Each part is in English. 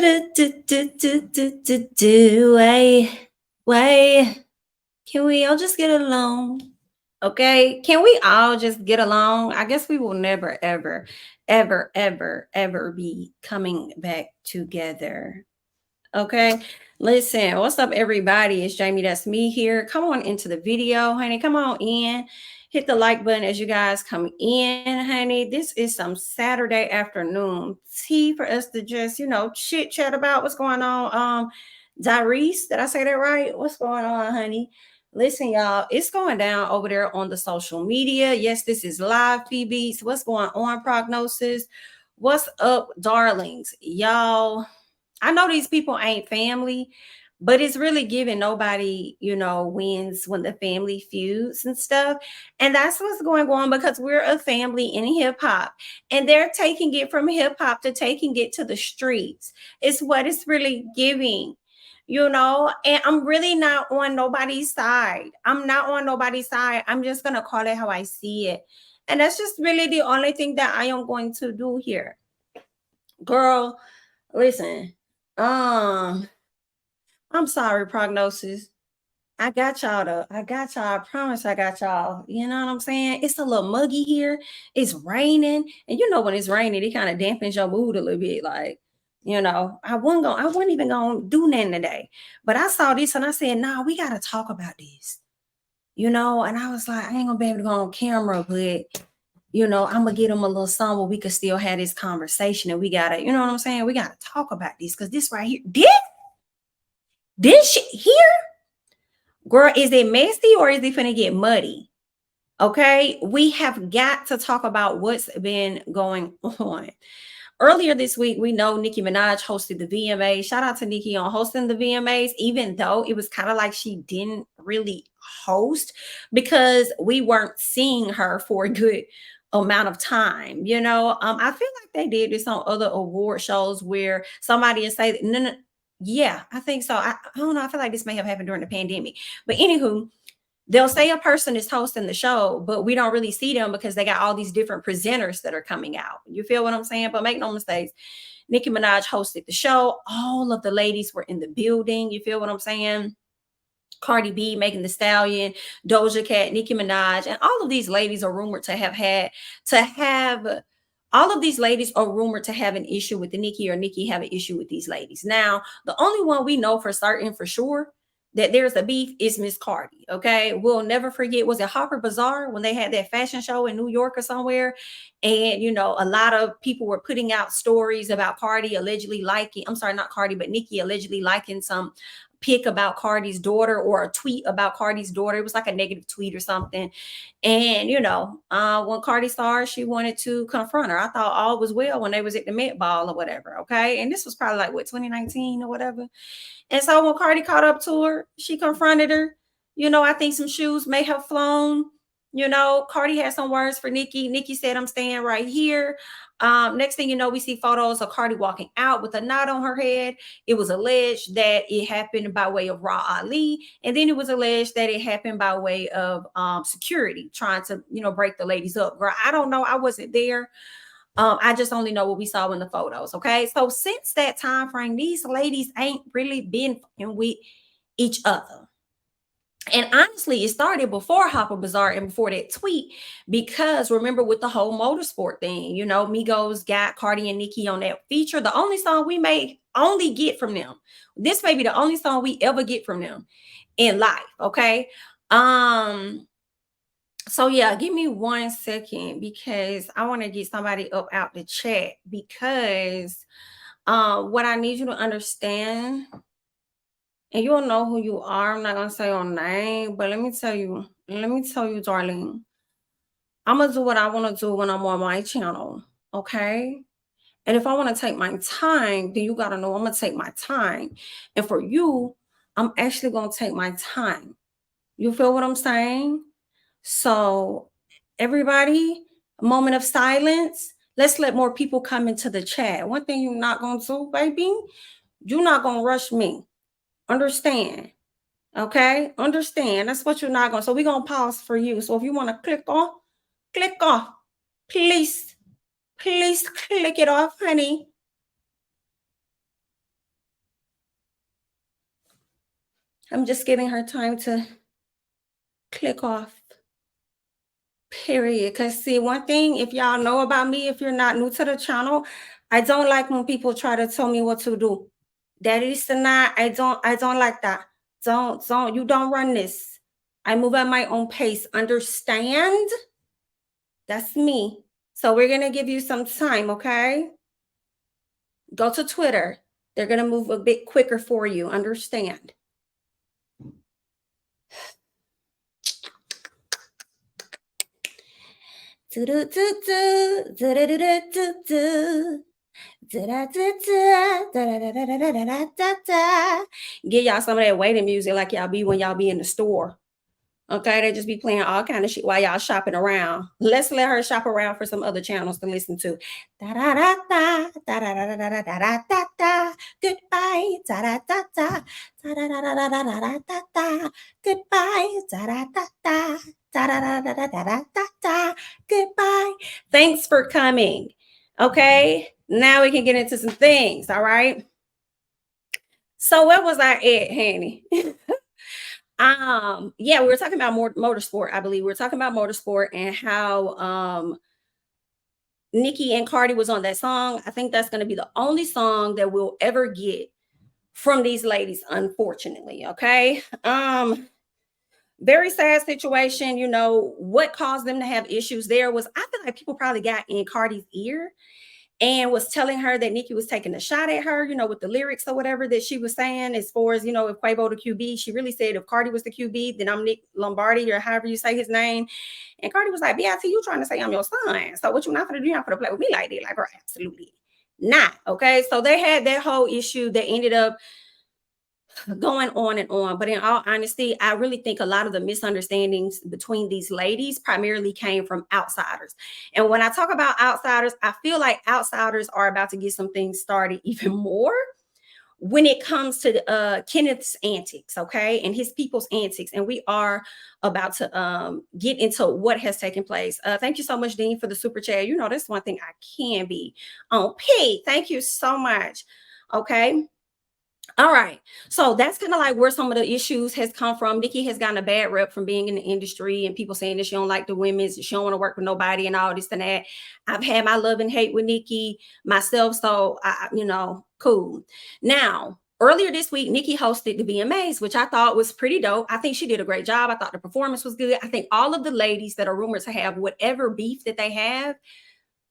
Why? Can we all just get along? Okay. Can we all just get along? I guess we will never, ever, ever, ever, ever be coming back together. Okay. Listen, what's up, everybody? It's Jamie. That's me here. Come on into the video, honey. Come on in. Hit the like button as you guys come in, honey. This is some Saturday afternoon tea for us to just, chit chat about what's going on. Dyrese, did I say that right? What's going on, honey? Listen, y'all, it's going down over there on the social media. Yes, this is live PBs. What's going on, prognosis? What's up, darlings? Y'all, I know these people ain't family, but it's really giving nobody, wins when the family feuds and stuff. And that's what's going on because we're a family in hip hop and they're taking it from hip hop to taking it to the streets. It's what it's really giving. And I'm really not on nobody's side. I'm not on nobody's side. I'm just going to call it how I see it. And that's just really the only thing that I am going to do here. Girl, listen, um, I'm sorry, prognosis. I got y'all though. I got y'all. I promise I got y'all. You know what I'm saying? It's a little muggy here. It's raining. And when it's raining, it kind of dampens your mood a little bit. Like, I wasn't even gonna do nothing today. But I saw this and I said, nah, we gotta talk about this. And I was like, I ain't gonna be able to go on camera, but I'm gonna get them a little song where we could still have this conversation and we gotta, you know what I'm saying? We gotta talk about this because this right here, this shit here, girl, is it messy or is it finna get muddy? Okay, we have got to talk about what's been going on. Earlier this week, we know Nicki Minaj hosted the VMAs. Shout out to Nicki on hosting the VMAs, even though it was kind of like she didn't really host because we weren't seeing her for a good amount of time. I feel like they did this on other award shows where somebody would say, no, no, yeah, I think so. I don't know. I feel like this may have happened during the pandemic. But anywho, they'll say a person is hosting the show, but we don't really see them because they got all these different presenters that are coming out. You feel what I'm saying? But make no mistakes, Nicki Minaj hosted the show. All of the ladies were in the building. You feel what I'm saying? Cardi B, Megan Thee Stallion, Doja Cat, Nicki Minaj, and all of these ladies are rumored to have all of these ladies are rumored to have an issue with the Nicki or Nicki have an issue with these ladies. Now, the only one we know for certain, for sure, that there's a beef is Miss Cardi. Okay. We'll never forget, was it Harper Bazaar when they had that fashion show in New York or somewhere? And a lot of people were putting out stories about Cardi allegedly liking, I'm sorry, not Cardi, but Nicki allegedly liking some pic about Cardi's daughter or a tweet about Cardi's daughter. It was like a negative tweet or something. And when Cardi saw her, she wanted to confront her. I thought all was well when they was at the Met Ball or whatever. Okay. And this was probably like 2019 or whatever. And so when Cardi caught up to her, she confronted her. I think some shoes may have flown. Cardi had some words for Nicki. Nicki said, I'm staying right here. Next thing you know, we see photos of Cardi walking out with a knot on her head. It was alleged that it happened by way of Raw Ali. And then it was alleged that it happened by way of security trying to, break the ladies up. Girl, I don't know. I wasn't there. I just only know what we saw in the photos. Okay. So since that time frame, these ladies ain't really been fucking with each other. And honestly, it started before Hopper Bazaar and before that tweet, because remember with the whole motorsport thing, Migos got Cardi and Nicki on that feature. The only song we may only get from them. This may be the only song we ever get from them in life. Okay. So yeah, give me 1 second because I want to get somebody up out the chat because what I need you to understand, and you don't know who you are. I'm not gonna say your name, but let me tell you, darling, I'm gonna do what I want to do when I'm on my channel. Okay. And if I want to take my time, then you gotta know I'm gonna take my time. And for you, I'm actually gonna take my time. You feel what I'm saying? So, everybody, a moment of silence. Let's let more people come into the chat. One thing you're not going to do, baby, you're not going to rush me. Understand? Okay? Understand. That's what you're not going to. So, we're going to pause for you. So, if you want to click off, click off. Please, please click it off, honey. I'm just giving her time to click off. Period. Because see, one thing, if y'all know about me, if you're not new to the channel, I don't like when people try to tell me what to do. That is not, I don't like that. You don't run this. I move at my own pace. Understand? That's me. So we're gonna give you some time, okay? Go to Twitter. They're gonna move a bit quicker for you. Understand? Get y'all some of that waiting music like y'all be when y'all be in the store. Okay, they just be playing all kind of shit while y'all shopping around. Let's let her shop around for some other channels to listen to. Da da da da da da da da da da da da. Goodbye. Da da da da da da da da da da da da. Goodbye. Da da da da da da da da da da da da. Goodbye. Thanks for coming. Okay, now we can get into some things. All right. So where was I at, Hanny? Yeah, we were talking about motorsport, I believe. We were talking about motorsport and how Nicki and Cardi was on that song. I think that's gonna be the only song that we'll ever get from these ladies, unfortunately. Okay. Very sad situation. You know, what caused them to have issues there was I feel like people probably got in Cardi's ear and was telling her that Nicki was taking a shot at her, you know, with the lyrics or whatever that she was saying, as far as, you know, if Quavo the QB, she really said if Cardi was the QB, then I'm Nick Lombardi or however you say his name. And Cardi was like, BIT, you trying to say I'm your son. So what you not gonna do? You're not gonna play with me like that. Like, girl, absolutely not. Okay. So they had that whole issue that ended up going on and on. But in all honesty, I really think a lot of the misunderstandings between these ladies primarily came from outsiders. And when I talk about outsiders, I feel like outsiders are about to get some things started even more when it comes to Kenneth's antics, okay, and his people's antics. And we are about to get into what has taken place. Thank you so much, Dean, for the super chat. You know, that's one thing I can be on. Pete, thank you so much. Okay. All right. So that's kind of like where some of the issues has come from. Nicki has gotten a bad rep from being in the industry and people saying that she don't like the women, she don't want to work with nobody and all this and that. I've had my love and hate with Nicki myself. So you know, cool. Now, earlier this week, Nicki hosted the VMAs, which I thought was pretty dope. I think she did a great job. I thought the performance was good. I think all of the ladies that are rumored to have whatever beef that they have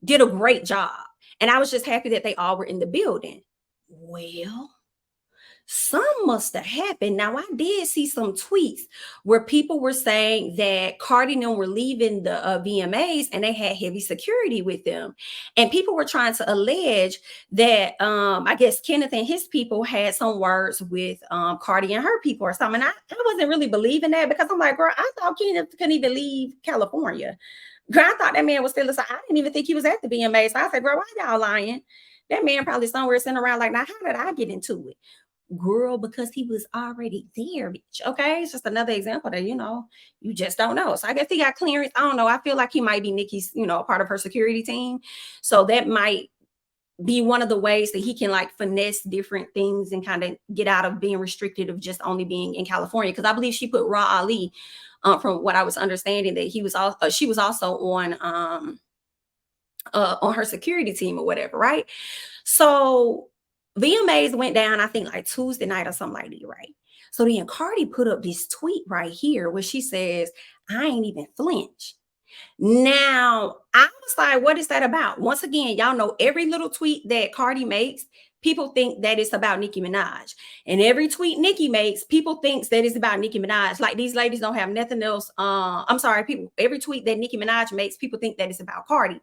did a great job. And I was just happy that they all were in the building. Well, some must have happened. Now, I did see some tweets where people were saying that Cardi and them were leaving the VMAs and they had heavy security with them. And people were trying to allege that I guess Kenneth and his people had some words with Cardi and her people or something. I wasn't really believing that because I'm like, girl, I thought Kenneth couldn't even leave California. Girl, I thought that man was still, I didn't even think he was at the VMAs. So I said, girl, why y'all lying? That man probably somewhere sitting around like, now, how did I get into it? Girl, because he was already there, bitch. Okay, it's just another example that, you know, you just don't know. So I guess he got clearance. I don't know. I feel like he might be Nicki's, you know, part of her security team. So that might be one of the ways that he can like finesse different things and kind of get out of being restricted of just only being in California. Because I believe she put Raw Ali, from what I was understanding, that he was also she was also on her security team or whatever, right? So VMAs went down, I think like Tuesday night or something like that, right? So then Cardi put up this tweet right here where she says, I ain't even flinch. Now, I was like, what is that about? Once again, y'all know every little tweet that Cardi makes, people think that it's about Nicki Minaj. And every tweet Nicki makes, people thinks that it's about Nicki Minaj. Like these ladies don't have nothing else. I'm sorry, people, every tweet that Nicki Minaj makes, people think that it's about Cardi.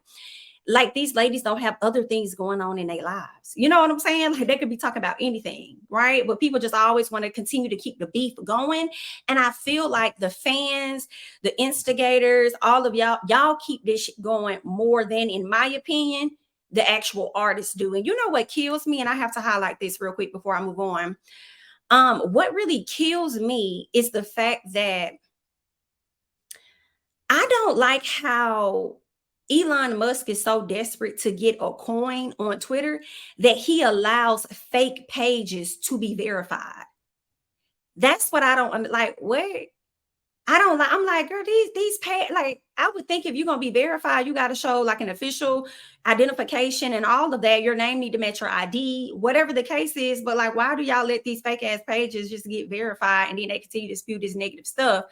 Like these ladies don't have other things going on in their lives. You know what I'm saying? Like they could be talking about anything, right? But people just always want to continue to keep the beef going. And I feel like the fans, the instigators, all of y'all keep this shit going more than, in my opinion, the actual artists do. And you know what kills me? And I have to highlight this real quick before I move on. What really kills me is the fact that I don't like how Elon Musk is so desperate to get a coin on Twitter that he allows fake pages to be verified. That's what I don't like. Wait, I don't like. I'm like, girl, these pay like I would think if you're gonna be verified, you got to show like an official identification and all of that. Your name need to match your ID, whatever the case is. But like, why do y'all let these fake ass pages just get verified and then they continue to spew this negative stuff,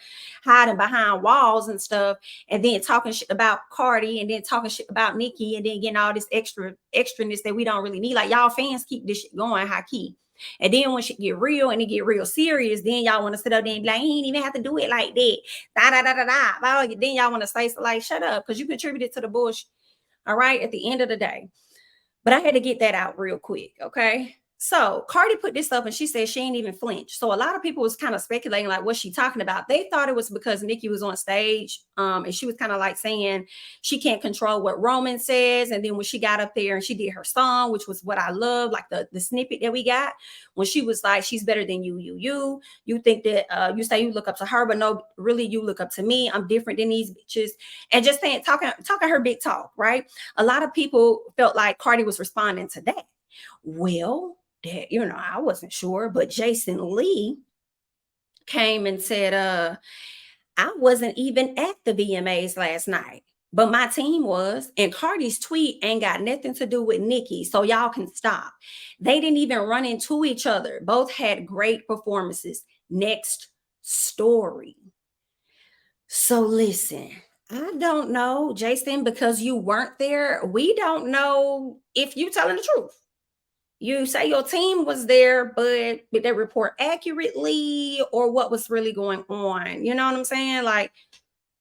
hiding behind walls and stuff, and then talking shit about Cardi and then talking shit about Nicki and then getting all this extraness that we don't really need. Like y'all fans keep this shit going high key. And then when shit get real and it get real serious, then y'all want to sit up there and be like, he ain't even have to do it like that. Da da da da da. Well, then y'all want to say so like, shut up, because you contributed to the bullshit. All right, at the end of the day. But I had to get that out real quick. Okay. So Cardi put this up and she said she ain't even flinch. So a lot of people was kind of speculating like what's she talking about. They thought it was because Nicki was on stage, and she was kind of like saying she can't control what Roman says. And then when she got up there and she did her song, which was what I love, like the snippet that we got, when she was like, she's better than you think that you say you look up to her, but no, really you look up to me. I'm different than these bitches. And just saying, talking her big talk, right? A lot of people felt like Cardi was responding to that. Well, that I wasn't sure, but Jason Lee came and said, I wasn't even at the VMAs last night, but my team was, and Cardi's tweet ain't got nothing to do with Nicki, so y'all can stop. They didn't even run into each other. Both had great performances. Next story. So listen, I don't know, Jason, because you weren't there. We don't know if you telling the truth. You say your team was there, but did they report accurately or what was really going on? You know what I'm saying? Like,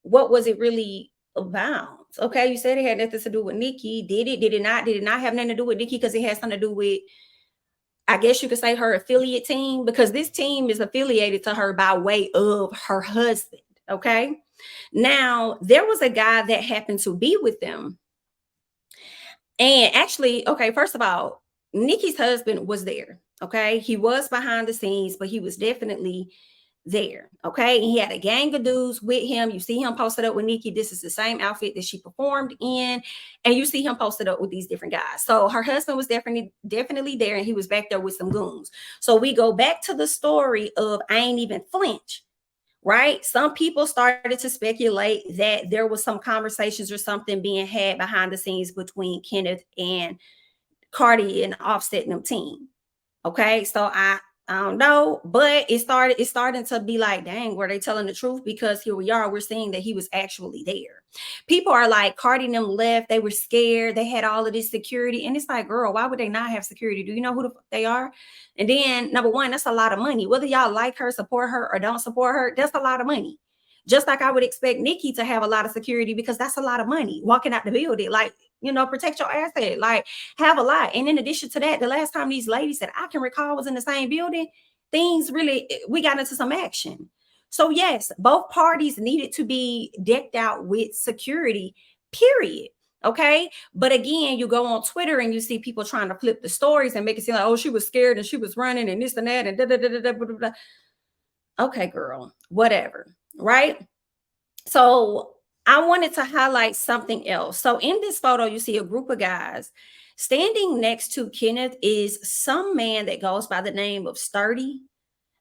what was it really about? Okay, you said it had nothing to do with Nicki. Did it? Did it not? Did it not have nothing to do with Nicki? Because it has something to do with, I guess you could say, her affiliate team, because this team is affiliated to her by way of her husband. Okay. Now, there was a guy that happened to be with them. And actually, okay, first of all, Nicki's husband was there. Okay. He was behind the scenes, but he was definitely there. Okay. And he had a gang of dudes with him. You see him posted up with Nicki. This is the same outfit that she performed in. And you see him posted up with these different guys. So her husband was definitely there, and he was back there with some goons. So we go back to the story of I ain't even flinch. Right? Some people started to speculate that there was some conversations or something being had behind the scenes between Kenneth and Cardi and Offset and them team. Okay, so I don't know, but it's starting to be like, dang, were they telling the truth? Because here we are, we're seeing that he was actually there. People are like, Cardi and them left, they were scared, they had all of this security, and it's like, girl, why would they not have security? Do you know who the fuck they are? And then number one, that's a lot of money. Whether y'all like her, support her, or don't support her, that's a lot of money. Just like I would expect Nicki to have a lot of security, because that's a lot of money walking out the building. Like, protect your asset, like have a lot. And in addition to that, the last time these ladies that I can recall was in the same building, we got into some action. So yes, both parties needed to be decked out with security, period. Okay. But again, you go on Twitter and you see people trying to flip the stories and make it seem like, oh, she was scared and she was running and this and that and da da da da da da. Okay, girl, whatever. Right. So I wanted to highlight something else. So in this photo, you see a group of guys. Standing next to Kenneth is some man that goes by the name of Sturdy.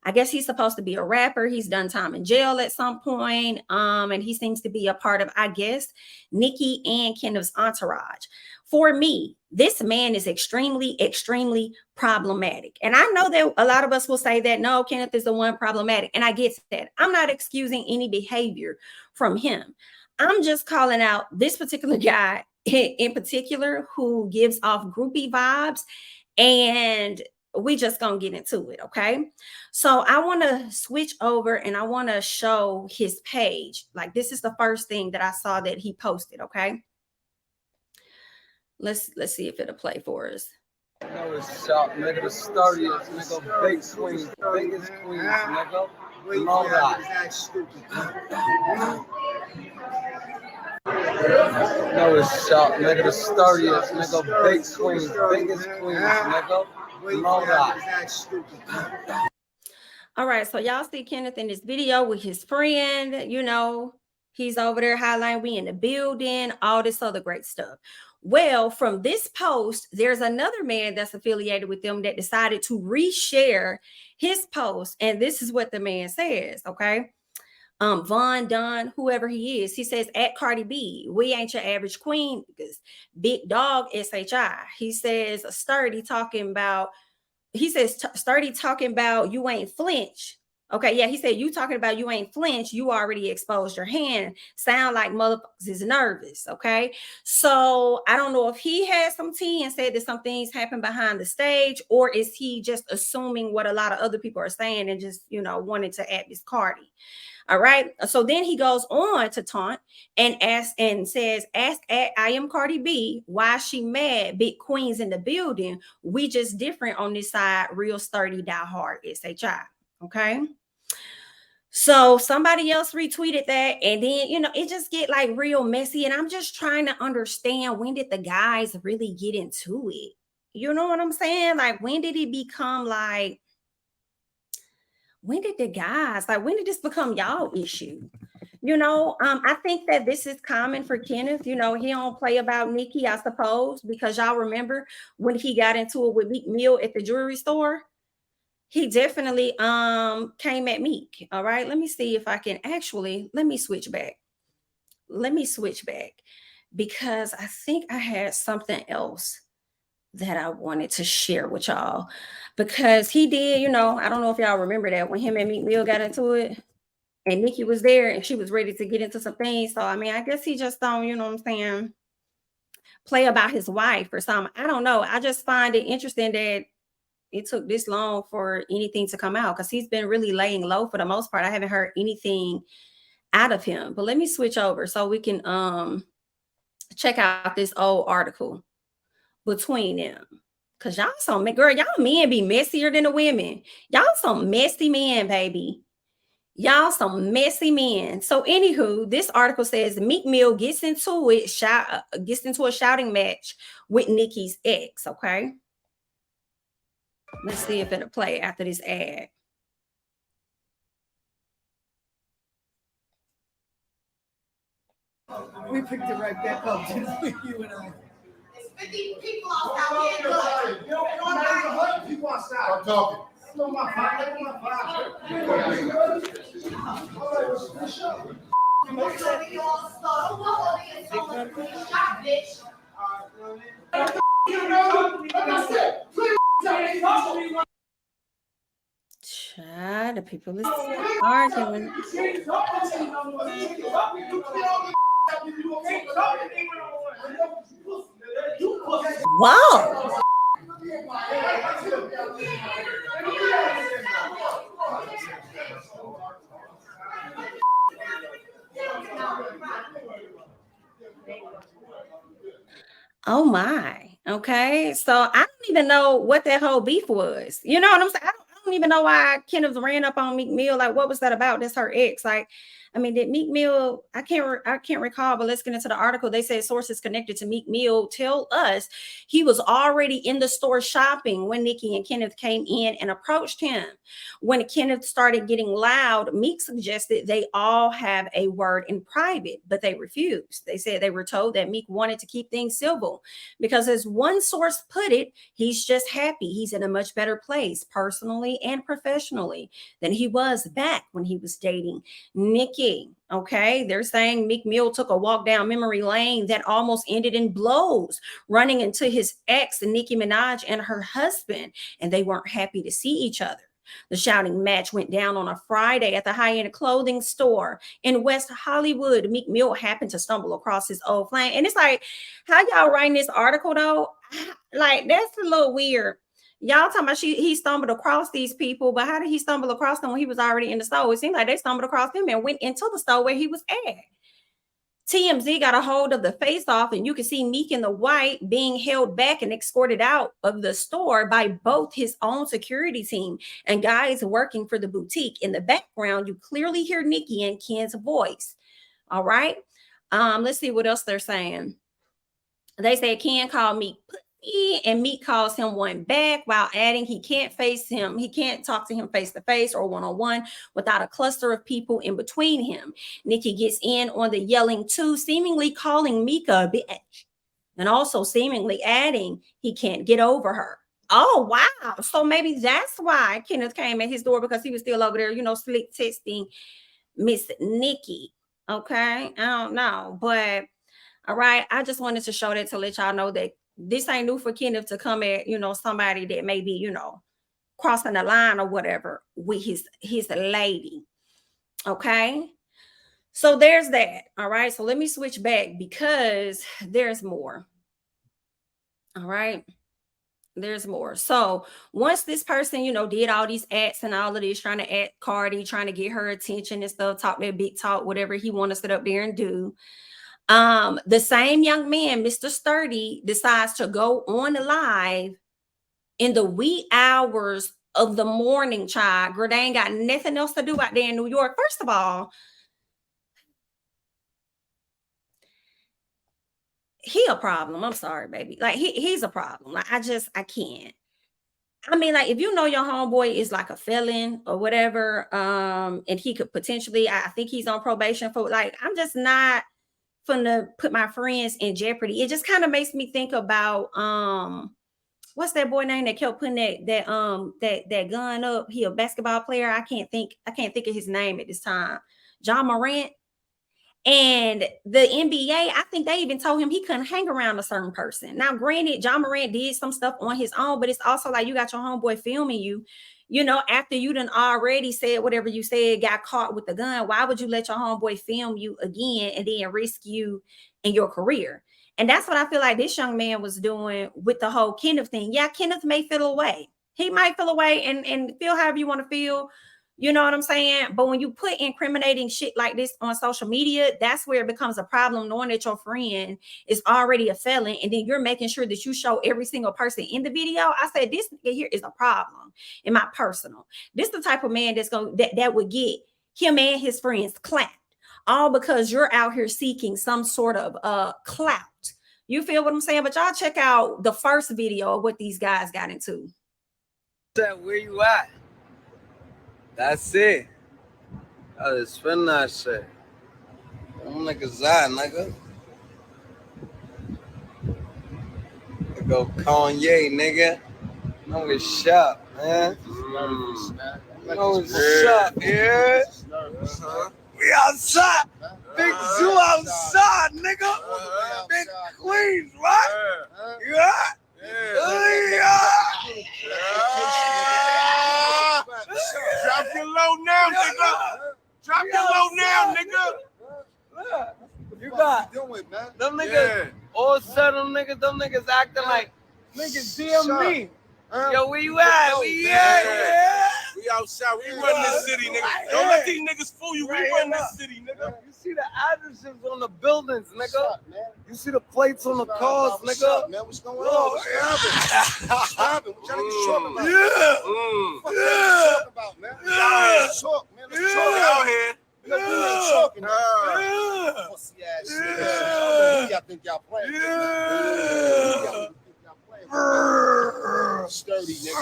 I guess he's supposed to be a rapper. He's done time in jail at some point. And he seems to be a part of, I guess, Nicki and Kenneth's entourage. For me, this man is extremely, extremely problematic. And I know that a lot of us will say that, no, Kenneth is the one problematic. And I get that. I'm not excusing any behavior from him. I'm just calling out this particular guy in particular who gives off groupie vibes, and we just gonna get into it. Okay, so I want to switch over and I want to show his page. Like, this is the first thing that I saw that he posted. Okay, let's see if it'll play for us. It's shop, nigga, the sturdiest, nigga, big queens, biggest queens, nigga, and all that. No, it's shop, nigga, the sturdiest, nigga, big queens, biggest queens, nigga, and all that. All right, so y'all see Kenneth in this video with his friend, he's over there highlighting, we in the building, all this other great stuff. Well, from this post, there's another man that's affiliated with them that decided to reshare his post. And this is what the man says, okay? Von Dunn, whoever he is, he says, at Cardi B, we ain't your average queen because big dog SHI. He says, sturdy talking about, he says, sturdy talking about you ain't flinch. Okay, yeah, he said, you talking about you ain't flinch, you already exposed your hand. Sound like motherfuckers is nervous, okay? So I don't know if he had some tea and said that some things happened behind the stage, or is he just assuming what a lot of other people are saying and just, wanted to act this Cardi. All right. So then he goes on to taunt and asks and says, ask at I am Cardi B, why she mad? Big queens in the building. We just different on this side, real sturdy, die hard, SHI. Okay. So somebody else retweeted that, and then it just get like real messy. And I'm just trying to understand, when did the guys really get into it? You know what I'm saying? Like, when did it become like, when did the guys, like, when did this become y'all issue? I think that this is common for Kenneth. He don't play about Nicki, I suppose, because y'all remember when he got into it with Meek Mill at the jewelry store. He definitely came at Meek. All right. Let me see if I can actually, let me switch back. Because I think I had something else that I wanted to share with y'all, because he did, I don't know if y'all remember that when him and Meek Mill got into it and Nicki was there and she was ready to get into some things. So, I mean, I guess he just don't, what I'm saying, play about his wife or something. I don't know. I just find it interesting that it took this long for anything to come out, because he's been really laying low for the most part. I haven't heard anything out of him. But let me switch over so we can check out this old article between them. Cause y'all some girl, y'all men be messier than the women. Y'all some messy men, baby. Y'all some messy men. So, anywho, this article says Meek Mill gets into a shouting match with Nicki's ex. Okay, let's see if it'll play after this ad. We picked it right back up, didn't we, you and I? 50 people outside. You don't know 100 people outside. I'm talking. That's my five. Child, the people is arguing. Wow. Oh my. Okay. So I don't even know what that whole beef was. You know what I'm saying? I don't even know why Kenneth ran up on Meek Mill. Like, what was that about? That's her ex. Like, I mean, did Meek Mill? I can't recall. But let's get into the article. They say sources connected to Meek Mill tell us he was already in the store shopping when Nicki and Kenneth came in and approached him. When Kenneth started getting loud, Meek suggested they all have a word in private, but they refused. They said they were told that Meek wanted to keep things civil because, as one source put it, he's just happy he's in a much better place personally and professionally than he was back when he was dating Nicki. Okay, they're saying Meek Mill took a walk down memory lane that almost ended in blows, running into his ex, Nicki Minaj, and her husband, and they weren't happy to see each other. The shouting match went down on a Friday at the high-end clothing store in West Hollywood. Meek Mill happened to stumble across his old flame. And it's like, how y'all writing this article, though? Like, that's a little weird. Y'all talking about he stumbled across these people, but how did he stumble across them when he was already in the store? It seemed like they stumbled across him and went into the store where he was at. TMZ got a hold of the face-off, and you can see Meek in the white being held back and escorted out of the store by both his own security team and guys working for the boutique. In the background, you clearly hear Nicki and Ken's voice. All right. Let's see what else they're saying. They say Ken called Meek pussy, and Meek calls him one back, while adding he can't talk to him face to face or one-on-one without a cluster of people in between him. Nicki gets in on the yelling too, seemingly calling Meek a bitch. and also seemingly adding he can't get over her. Oh, wow. So maybe that's why Kenneth came at his door, because he was still over there, slick texting Miss Nicki. Okay. I don't know. But all right. I just wanted to show that to let y'all know that this ain't new for Kenneth to come at, somebody that may be, crossing the line or whatever with his lady. Okay. So there's that. All right. So let me switch back because there's more. All right. There's more. So once this person, did all these acts and all of this, trying to act Cardi, trying to get her attention and stuff, talk that big talk, whatever he want to sit up there and do. The same young man, Mr. Sturdy, decides to go on live in the wee hours of the morning, child. Girl, they ain't got nothing else to do out there in New York. First of all, he a problem. I'm sorry, baby. Like he's a problem. Like I can't. I mean, like if your homeboy is like a felon or whatever, and he could potentially, I think he's on probation for, like, I'm just not gonna put my friends in jeopardy. It just kind of makes me think about what's that boy name that kept putting that gun up? He a basketball player. I can't think of his name at this time. John Morant. And the NBA, I think they even told him he couldn't hang around a certain person. Now, granted, John Morant did some stuff on his own, but it's also like you got your homeboy filming you, after you done already said whatever you said, got caught with the gun. Why would you let your homeboy film you again and then risk you in your career? And that's what I feel like this young man was doing with the whole Kenneth thing. Yeah, Kenneth may feel away. He might feel away and feel however you want to feel. You know what I'm saying? But when you put incriminating shit like this on social media, that's where it becomes a problem, knowing that your friend is already a felon, and then you're making sure that you show every single person in the video. I said, this here is a problem in my personal. This is the type of man that would get him and his friends clapped, all because you're out here seeking some sort of clout. You feel what I'm saying? But y'all check out the first video of what these guys got into. Where you at? That's it. I just spend that shit. Them niggas out, nigga. They go Kanye, nigga. No, it's shop, man. No, it's shop, yeah. We outside. Big zoo outside, nigga. Big Queens, right? Yeah. Drop your low now, nigga. Drop your low now, nigga. You got them niggas. All said them niggas acting like niggas DM me. Yo, where you at? We at? We outside. We run this city, nigga. Don't let these niggas fool you. We run this city, nigga. You see the addresses on the buildings, nigga. You see the plates on the cars, nigga. Man, what's going on? What's happening? What y'all niggas talking about? What you talking about, man? Let's talk, man. Let's talk out here. We gotta do that talking. Pussy ass shit. Y'all think y'all playing? Sturdy, nigga.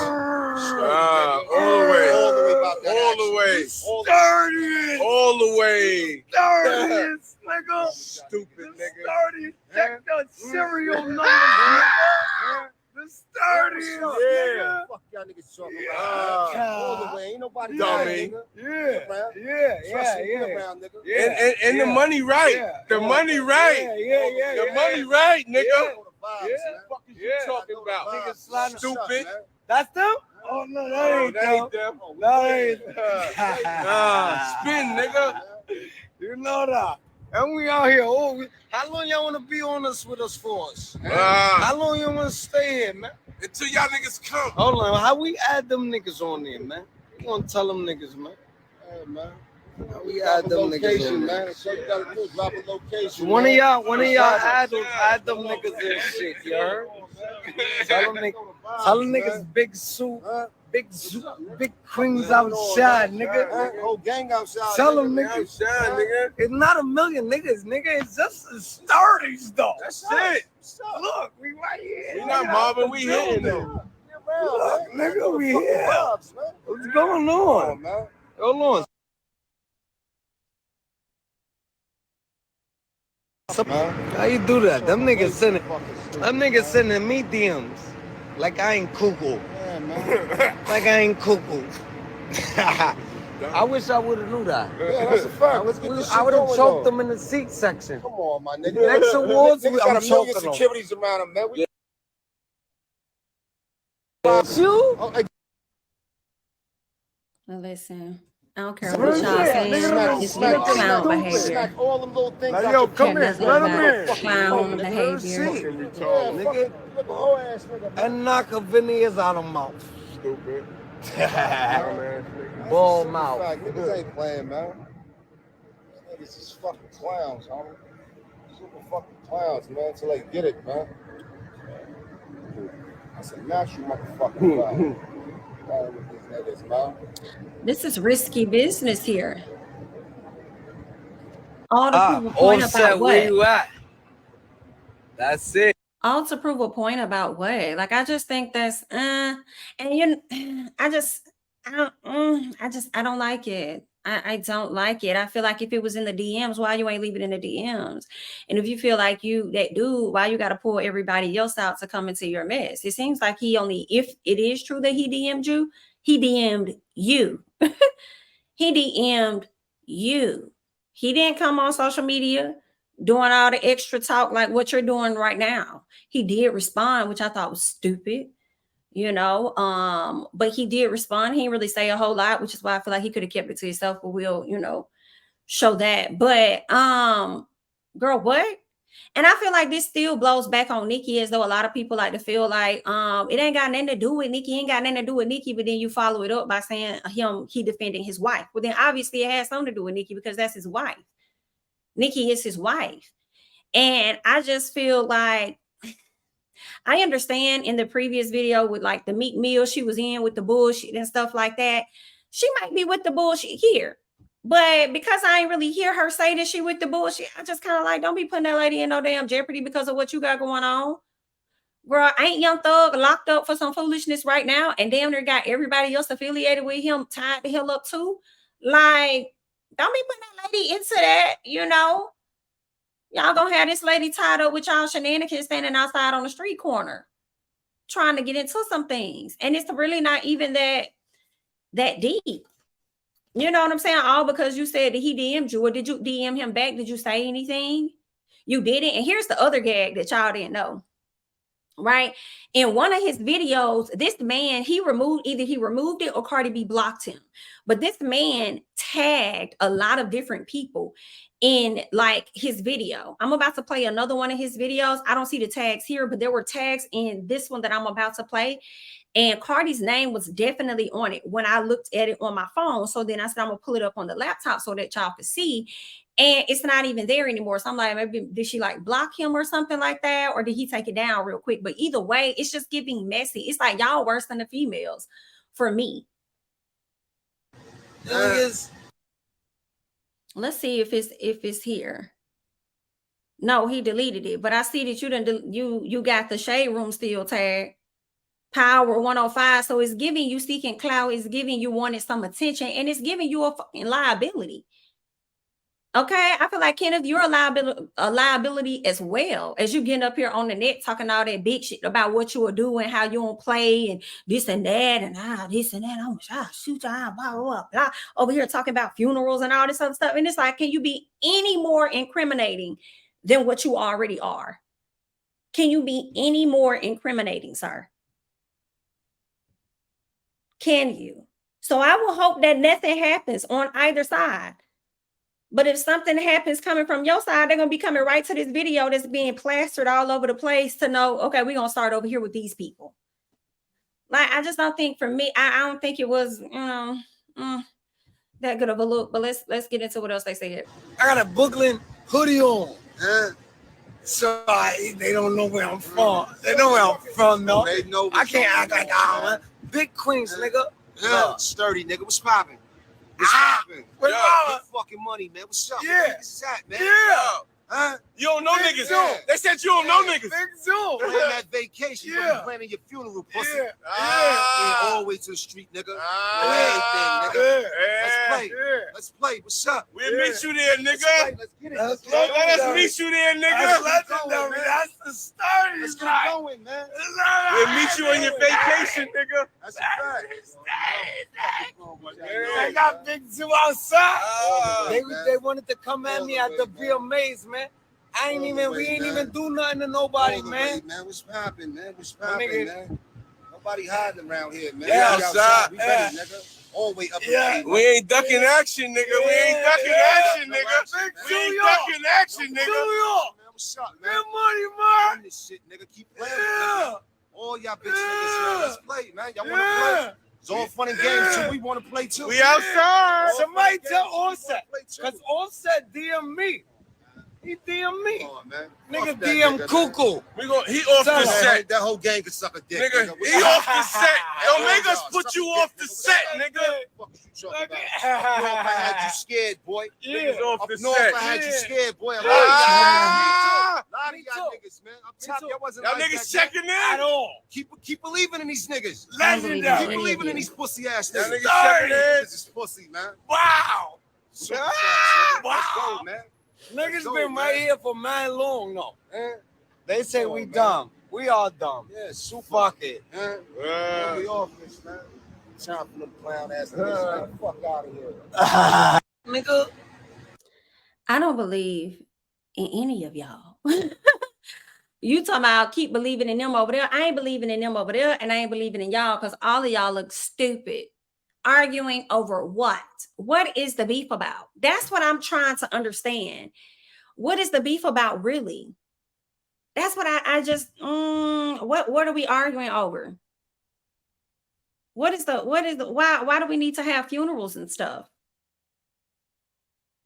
All the way. All the way about that. All the way. Sturdy. All the way. Sturdy, nigga. Stupid nigga. Sturdy. Check the serial numbers, nigga. The Sturdy, nigga. Fuck y'all niggas talking about. All the way. Ain't nobody dummy. Yeah. And the money right. The money right. The money right, nigga. What the fuck is you talking about? Niggas sliding. Stupid. That's them? Oh, no, that ain't them. That ain't Spin, nigga. You know that. And we out here. How long y'all want to be on us with us for us? How long you want to stay here, man? Until y'all niggas come. Hold on. How we add them niggas on there, man? We gonna tell them niggas, man. Hey, man. How we add them niggas on there? Man. So you gotta do is drop a location. One of y'all add them niggas and shit, you heard? Tell them niggas big suit, big queens outside, nigga. Whole gang outside. Tell them niggas. Outside, nigga. It's not a million niggas, nigga. It's just the Sturdies, though. That's it. Look, we right here. We not mobbing, we hitting them. Look, nigga, we here. What's going on? Hold on. How you do that? Them niggas sitting. Them niggas sending me DMs like I ain't cuckoo. Yeah, man. Like I ain't cuckoo. I wish I would have knew that. Yeah, that's a fact. I would have choked them in the seat section. Come on, my nigga. Next awards, I'm I'm choking million them. securities around him, man. You? Well, listen, I don't care what y'all saying. It's Smack clown behavior. Smack all them little things Like, out yo, your come cat. here, let him in. Clown behavior. Nigga. Look a whole ass nigga. And knock a veneers out of mouth. Stupid. Ball mouth. Niggas ain't playing, man. Niggas is fucking clowns, homie. Super fucking clowns, man, until they get it, man. That's a natural motherfucking clown. With these niggas, man. This is risky business here. All to prove a point about what? Where you at? That's it. All to prove a point about what? Like, I just think that's and I don't like it. I don't like it. I feel like if it was in the DMs, why you ain't leave it in the DMs? And if you feel like you that dude, why you got to pull everybody else out to come into your mess? It seems like he only, if it is true that he DM'd you, he DM'd you. He DM'd you. He didn't come on social media doing all the extra talk like what you're doing right now. He did respond, which I thought was stupid. But he did respond. He didn't really say a whole lot, which is why I feel like he could have kept it to himself, but we'll, show that. But girl, what? And I feel like this still blows back on Nicki, as though a lot of people like to feel like it ain't got nothing to do with Nicki, ain't got nothing to do with Nicki, but then you follow it up by saying he defending his wife. Well, then obviously it has something to do with Nicki because that's his wife. Nicki is his wife. And I just feel like, I understand in the previous video with like the Meek Mill she was in with the bullshit and stuff like that. She might be with the bullshit here. But because I ain't really hear her say that she with the bullshit, I just kind of like, don't be putting that lady in no damn jeopardy because of what you got going on. Girl, ain't Young Thug locked up for some foolishness right now and damn near got everybody else affiliated with him tied the hell up too? Like, don't be putting that lady into that, Y'all gonna have this lady tied up with y'all shenanigans standing outside on the street corner trying to get into some things. And it's really not even that deep. You know what I'm saying? All because you said that he DM'd you, or did you DM him back? Did you say anything? You didn't. And here's the other gag that y'all didn't know. Right? In one of his videos, this man, either he removed it or Cardi B blocked him. But this man tagged a lot of different people in like his video. I'm about to play another one of his videos. I don't see the tags here, but there were tags in this one that I'm about to play. And Cardi's name was definitely on it when I looked at it on my phone. So then I said, I'm gonna pull it up on the laptop so that y'all could see. And it's not even there anymore. So I'm like, maybe did she like block him or something like that? Or did he take it down real quick? But either way, it's just giving messy. It's like y'all worse than the females for me. Let's see if it's here. No, he deleted it. But I see that you got the Shade Room still tagged. Power 105. So it's giving you seeking clout. It's giving you wanting some attention. And it's giving you a fucking liability. Okay, I feel like, Kenneth, you're a liability as well, as you getting up here on the net talking all that big shit about what you will do and how you don't play and this and that and this and that. Oh, shoot, blah, blah, blah. Over here talking about funerals and all this other stuff. And it's like, can you be any more incriminating than what you already are? Can you be any more incriminating, sir? Can you? So I will hope that nothing happens on either side. But if something happens coming from your side, they're going to be coming right to this video that's being plastered all over the place to know, okay, we're going to start over here with these people. Like, I just don't think, for me, I don't think it was, that good of a look. But let's get into what else they said. I got a Brooklyn hoodie on. So they don't know where I'm from. They know where I'm from, though. They know. I can't act like I don't. Big Queens, nigga. Yeah, sturdy, nigga. What's poppin'? What's poppin'? Big fucking money, man. What's up? Yeah. What's that, man? Yeah. Huh? You don't know Big niggas. Zoo. They said you don't know niggas. Big Zoo. Plan that vacation. You Yeah. planning your funeral, pussy. Yeah. Ain't all the way to the street, nigga. Know everything, nigga. Let's play. Let's play. What's up? We'll meet you there, Let's nigga. play. Let's get it. Let's get it go. Let us going. meet you there, That's nigga. legendary. That's the story. Let's get it going, man. We'll meet you on your vacation, nigga. That's a fact. They got Big Zoo outside. man. They wanted to come at me at the be amazed, man. We ain't even do nothing to nobody, All the man. way, man. What's poppin', man? What's My poppin', nigga. man? Nobody hiding around here, man. Yeah, We outside. We ready, nigga. All the way up. Yeah. We ain't ducking action, nigga. We ain't ducking action, No nigga. action, We ain't New York. ducking action, New nigga. York. Man, what's up, Good man? money, man. Run this shit, nigga. Keep playing, Yeah. nigga. All y'all bitch niggas, man. Let's play, man. Y'all wanna play? It's all fun and games too. We wanna play too. We outside. All Somebody fun and tell games, we wanna Offset. play too. Because Offset DM me. He DM me. Come on, man. Nigga Fuck that DM nigga, Cuckoo. We gon' he off Tell the him. set. That whole gang could suck a dick, Nigga, nigga. he off the set. Don't make us Y'all, put suck you a dick, off the nigga. set, nigga. What the fuck is you talking about? North, I had you scared, boy. Niggas off Up the north, set. I had you Yeah. scared, boy. A lot Ah! of y'all Me niggas, man. Up Me top, too. y'all wasn't Y'all like niggas that, checking At in? all. Keep believing in these niggas. Legendary. Keep believing in these pussy ass Y'all niggas. niggas checking in? Niggas is pussy, man. Wow. Super shots, nigga. Let's Wow. go, man. Niggas go, been man. right here for man long, though. Eh? They say Come on, we man. dumb. We are dumb. Yeah, super. Fuck it. Eh? We off this, man. Time for them clown ass niggas, man. Fuck out of here. Nigga. I don't believe in any of y'all. You talking about keep believing in them over there. I ain't believing in them over there, and I ain't believing in y'all because all of y'all look stupid. Arguing over what? What is the beef about? That's what I'm trying to understand. What is the beef about really? That's what I just what are we arguing over? What is the why do we need to have funerals and stuff?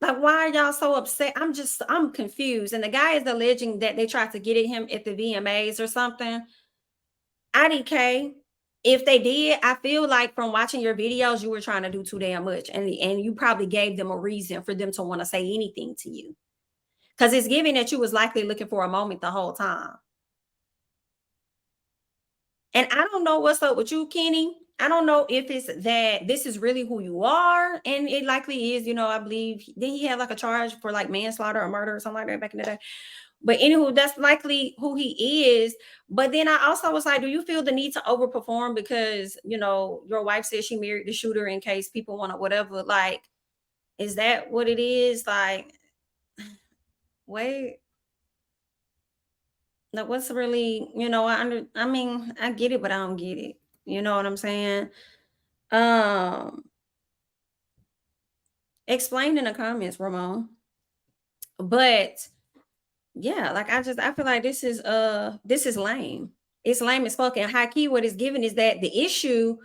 Like, why are y'all so upset? I'm confused. And the guy is alleging that they tried to get at him at the VMAs or something. IDK, if they did, I feel like from watching your videos, you were trying to do too damn much. And you probably gave them a reason for them to want to say anything to you. Because it's giving that you was likely looking for a moment the whole time. And I don't know what's up with you, Kenny. I don't know if it's that this is really who you are. And it likely is, I believe, then he had like a charge for like manslaughter or murder or something like that back in the day. But anywho, that's likely who he is. But then I also was like, do you feel the need to overperform because, your wife said she married the shooter in case people want to whatever? Like, is that what it is? Like, wait. Like, what's really, I get it, but I don't get it. You know what I'm saying? Explain in the comments, Ramon. But yeah, like I feel like this is lame. It's lame as fuck. And high key, what it's given is that the issue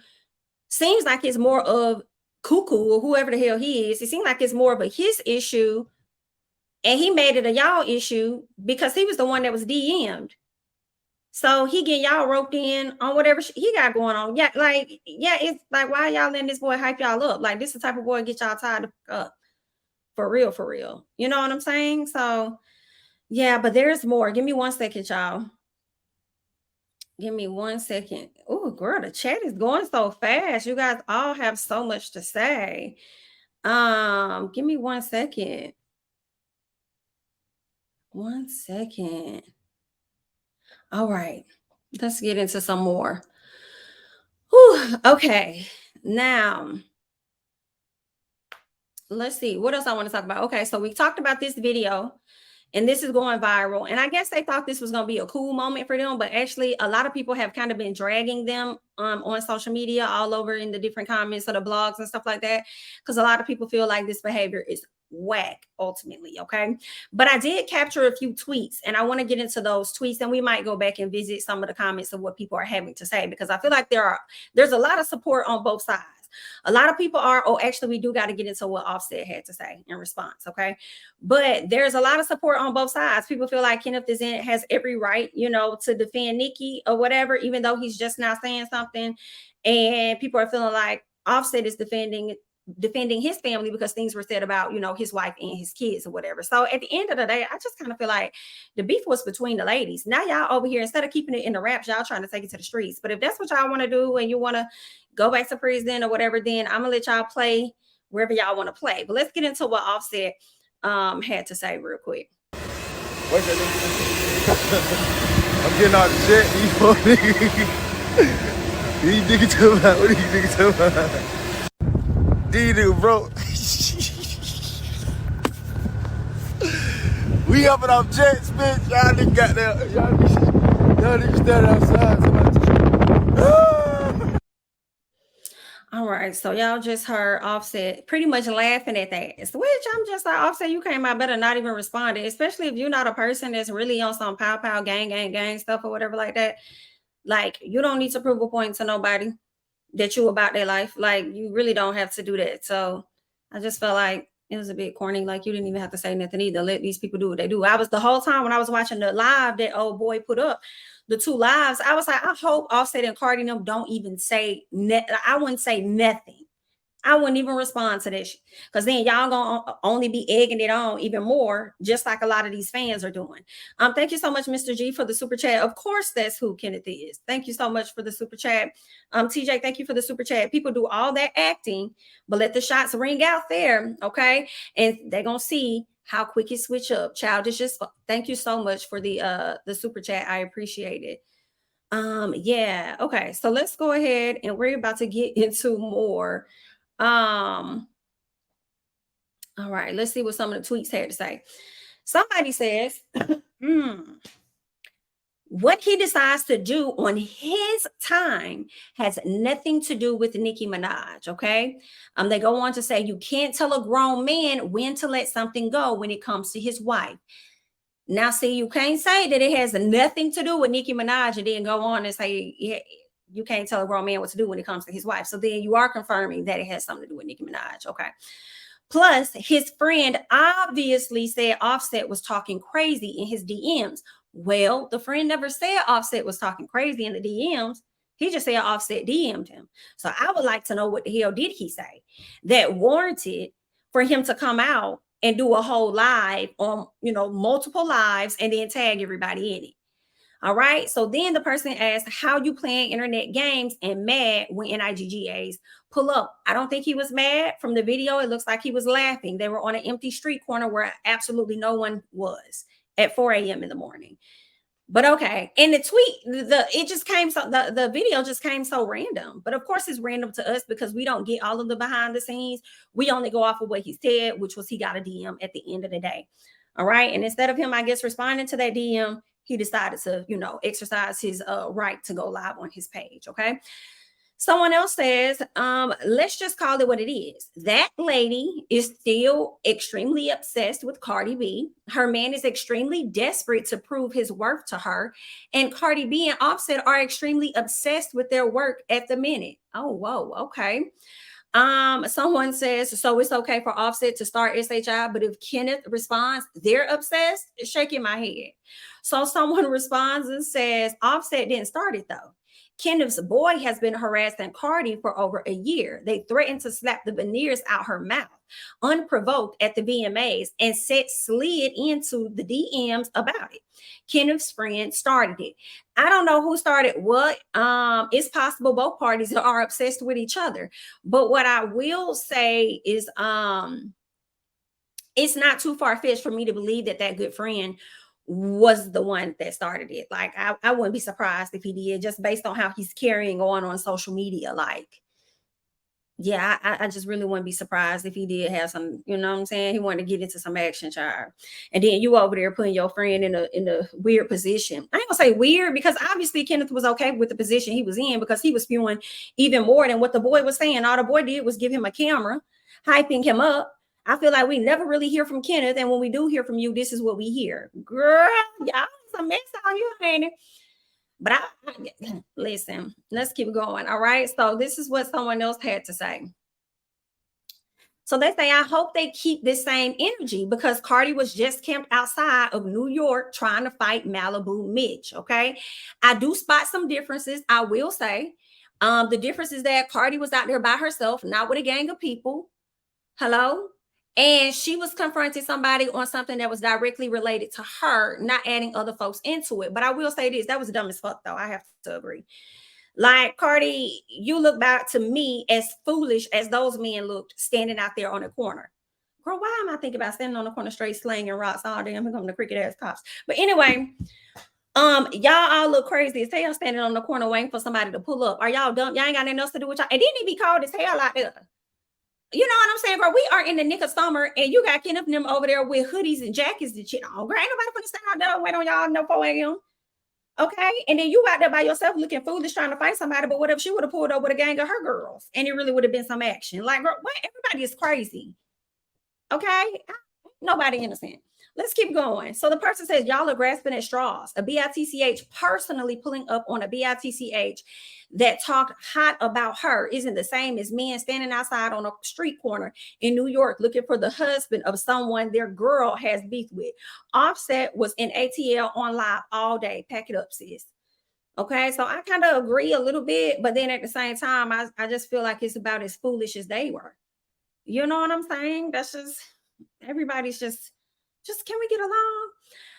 seems like it's more of Cuckoo or whoever the hell he is. It seems like it's more of a his issue, and he made it a y'all issue because he was the one that was DM'd. So he get y'all roped in on whatever he got going on. Yeah, it's like, why y'all letting this boy hype y'all up? Like, this the type of boy get y'all tied up. For real, for real. You know what I'm saying? So, yeah, but there's more. Give me 1 second, y'all. Give me 1 second. Oh, girl, the chat is going so fast. You guys all have so much to say. Give me 1 second. 1 second. All right, let's get into some more. Whew, okay, now let's see what else I want to talk about. Okay, so we talked about this video, and this is going viral. And I guess they thought this was going to be a cool moment for them, but actually, a lot of people have kind of been dragging them on social media, all over in the different comments of the blogs and stuff like that, because a lot of people feel like this behavior is whack ultimately. Okay, but I did capture a few tweets, and I want to get into those tweets, and we might go back and visit some of the comments of what people are having to say, because I feel like there's a lot of support on both sides. A lot of people are, actually, we do got to get into what Offset had to say in response. Okay, but there's a lot of support on both sides. People feel like Kenneth has every right, to defend Nicki or whatever, even though he's just now saying something, and people are feeling like Offset is defending defending his family because things were said about, his wife and his kids or whatever. So at the end of the day, I just kind of feel like the beef was between the ladies. Now y'all over here, instead of keeping it in the raps, y'all trying to take it to the streets. But if that's what y'all want to do and you want to go back to prison or whatever, then I'm gonna let y'all play wherever y'all want to play. But let's get into what Offset had to say real quick. What's that nigga? I'm getting out the jet. These niggas talking about. What are these niggas talking about? These niggas broke. We hopping off jets, bitch. Y'all niggas got there. Y'all niggas standing outside. All right, so y'all just heard Offset pretty much laughing at that, which I'm just like, Offset, you came out better not even responding, especially if you're not a person that's really on some pow gang stuff or whatever like that. Like, you don't need to prove a point to nobody that you about their life. Like, you really don't have to do that. So I just felt like it was a bit corny. Like, you didn't even have to say nothing either. Let these people do what they do. I was the whole time when I was watching the live that old boy put up, the 2 lives, I was like, I hope Offset and Cardi and them don't even say I wouldn't say nothing. I wouldn't even respond to this, because then y'all gonna only be egging it on even more, just like a lot of these fans are doing. Thank you so much, Mr. G, for the super chat. Of course, that's who Kenneth is. Thank you so much for the super chat. TJ, thank you for the super chat. People do all that acting, but let the shots ring out there, okay? And they're gonna see how quick it switch up. Childish, just thank you so much for the super chat. I appreciate it. Yeah, okay. So let's go ahead and we're about to get into more. All right, let's see what some of the tweets had to say. Somebody says, what he decides to do on his time has nothing to do with Nicki Minaj, okay? They go on to say, you can't tell a grown man when to let something go when it comes to his wife. Now, see, you can't say that it has nothing to do with Nicki Minaj and then go on and say, yeah, you can't tell a grown man what to do when it comes to his wife. So then you are confirming that it has something to do with Nicki Minaj. Okay. Plus, his friend obviously said Offset was talking crazy in his DMs. Well, the friend never said Offset was talking crazy in the DMs. He just said Offset DM'd him. So I would like to know what the hell did he say that warranted for him to come out and do a whole live on, multiple lives and then tag everybody in it. All right. So then the person asked, how you playing internet games and mad when NIGGAs pull up? I don't think he was mad. From the video, it looks like he was laughing. They were on an empty street corner where absolutely no one was at 4 a.m. in the morning. But okay. And the tweet, the video just came so random. But of course, it's random to us because we don't get all of the behind the scenes. We only go off of what he said, which was he got a DM at the end of the day. All right. And instead of him, I guess, responding to that DM, he decided to, exercise his right to go live on his page. Okay. Someone else says, let's just call it what it is. That lady is still extremely obsessed with Cardi B. Her man is extremely desperate to prove his worth to her. And Cardi B and Offset are extremely obsessed with their work at the minute. Oh, whoa. Okay. Someone says, so it's okay for Offset to start SHI, but if Kenneth responds, they're obsessed, shaking my head. So someone responds and says, Offset didn't start it though. Kenneth's boy has been harassing Cardi for over a year. They threatened to slap the veneers out her mouth, unprovoked at the VMAs, and slid into the DMs about it. Kenneth's friend started it. I don't know who started what. It's possible both parties are obsessed with each other. But what I will say is it's not too far-fetched for me to believe that good friend was the one that started it. Like, I wouldn't be surprised if he did, just based on how he's carrying on social media. Like, yeah, I just really wouldn't be surprised if he did have some, you know what I'm saying? He wanted to get into some action, child. And then you over there putting your friend in a weird position. I ain't gonna say weird, because obviously Kenneth was okay with the position he was in, because he was spewing even more than what the boy was saying. All the boy did was give him a camera, hyping him up. I feel like we never really hear from Kenneth. And when we do hear from you, this is what we hear. Girl, y'all some mess on you, ain't it? But listen, let's keep going. All right. So this is what someone else had to say. So they say, I hope they keep this same energy, because Cardi was just camped outside of New York trying to fight Malibu Mitch. Okay. I do spot some differences, I will say. The difference is that Cardi was out there by herself, not with a gang of people. Hello? And she was confronting somebody on something that was directly related to her, not adding other folks into it. But I will say this, that was dumb as fuck, though. I have to agree. Like, Cardi, you look back to me as foolish as those men looked standing out there on the corner. Girl, why am I thinking about standing on the corner straight slanging rocks all day and becoming the cricket ass cops? But anyway, y'all all look crazy as hell standing on the corner waiting for somebody to pull up. Are y'all dumb? Y'all ain't got nothing else to do with y'all. And then it be cold as hell out there. You know what I'm saying, girl? We are in the nick of summer, and you got Kenneth and them over there with hoodies and jackets and shit on. Girl, ain't nobody gonna stand out there and wait on y'all no 4 a.m. Okay, and then you out there by yourself looking foolish trying to fight somebody. But what if she would have pulled up with a gang of her girls, and it really would have been some action? Like, girl, what? Everybody is crazy. Okay, nobody innocent. Let's keep going. So the person says, y'all are grasping at straws. A BITCH personally pulling up on a BITCH that talked hot about her isn't the same as men standing outside on a street corner in New York looking for the husband of someone their girl has beef with. Offset was in ATL on live all day. Pack it up, sis. Okay, so I kind of agree a little bit, but then at the same time, I just feel like it's about as foolish as they were. You know what I'm saying? That's just, everybody's just can we get along?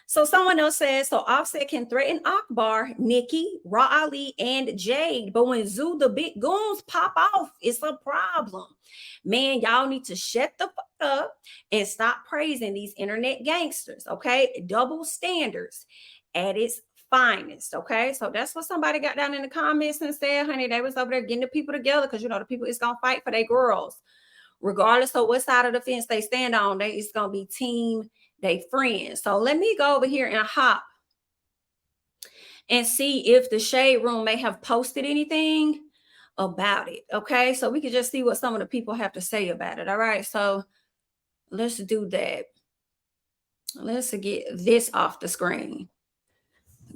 So someone else says, so Offset can threaten Akbar, Nicki, Raw Ali, and Jade, but when Zoo the big goons pop off, it's a problem. Man, y'all need to shut the fuck up and stop praising these internet gangsters, okay? Double standards at its finest, okay? So that's what somebody got down in the comments and said, honey, they was over there getting the people together because, you know, the people is going to fight for their girls. Regardless of what side of the fence they stand on, it's going to be team, they friends. So let me go over here and hop and see if the Shade Room may have posted anything about it. Okay, so we can just see what some of the people have to say about it. All right, so let's do that. Let's get this off the screen.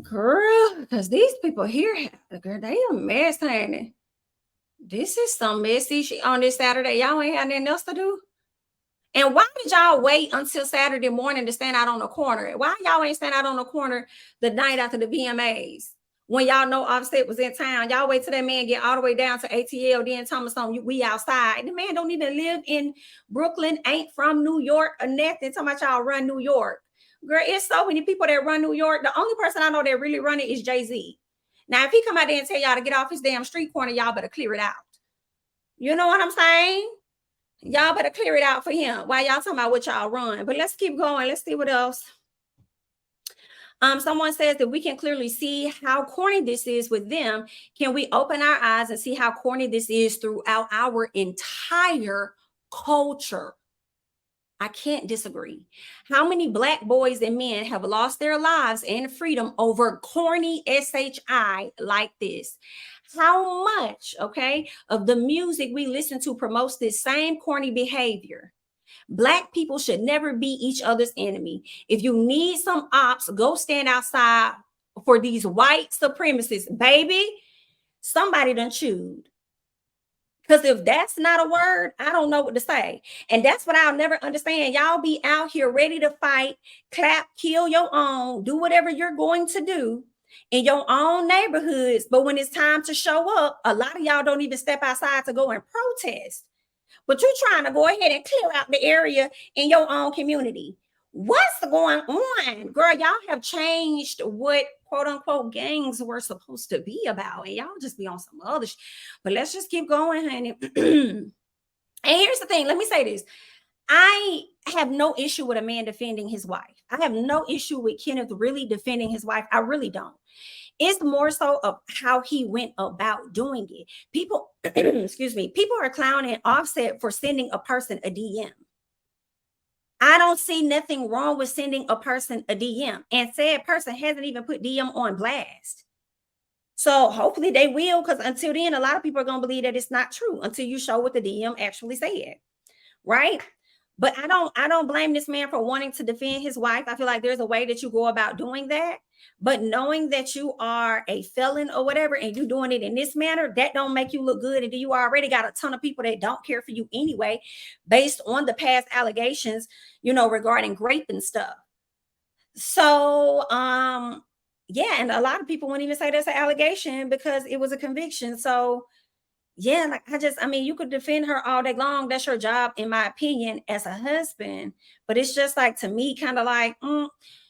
Girl, because these people here, girl, they a mess, honey. This is some messy shit on this Saturday. Y'all ain't had nothing else to do. And why did y'all wait until Saturday morning to stand out on the corner? Why y'all ain't stand out on the corner the night after the VMAs? When y'all know Offset was in town, y'all wait till that man get all the way down to ATL, then tell me something, we outside. The man don't even live in Brooklyn, ain't from New York or nothing. Talking about y'all run New York. Girl, it's so many people that run New York. The only person I know that really run it is Jay-Z. Now, if he come out there and tell y'all to get off his damn street corner, y'all better clear it out. You know what I'm saying? Y'all better clear it out for him while y'all talking about what y'all run. But let's keep going. Let's see what else. Someone says that we can clearly see how corny this is with them. Can we open our eyes and see how corny this is throughout our entire culture? I can't disagree. How many Black boys and men have lost their lives and freedom over corny SHI like this? How much, okay, of the music we listen to promotes this same corny behavior? Black people should never be each other's enemy. If you need some ops, go stand outside for these white supremacists. Baby, somebody done chewed. Because if that's not a word, I don't know what to say. And that's what I'll never understand. Y'all be out here ready to fight, clap, kill your own, do whatever you're going to do in your own neighborhoods. But when it's time to show up, a lot of y'all don't even step outside to go and protest. But you're trying to go ahead and clear out the area in your own community. What's going on? Girl, y'all have changed what quote unquote gangs were supposed to be about. And y'all just be on some other shit. But let's just keep going, honey. And here's the thing. Let me say this. I have no issue with a man defending his wife. I have no issue with Kenneth really defending his wife. I really don't. It's more so of how he went about doing it. People, excuse me, people are clowning Offset for sending a person a DM. I don't see nothing wrong with sending a person a DM, and said person hasn't even put DM on blast. So hopefully they will, because until then, a lot of people are going to believe that it's not true until you show what the DM actually said, right? But I don't blame this man for wanting to defend his wife. I feel like there's a way that you go about doing that. But knowing that you are a felon or whatever, and you doing it in this manner, that don't make you look good. And you already got a ton of people that don't care for you anyway, based on the past allegations, you know, regarding rape and stuff. So, yeah, and a lot of people won't even say that's an allegation because it was a conviction. So yeah, like I mean, you could defend her all day long. That's your job, in my opinion, as a husband. But it's just like, to me, kind of like,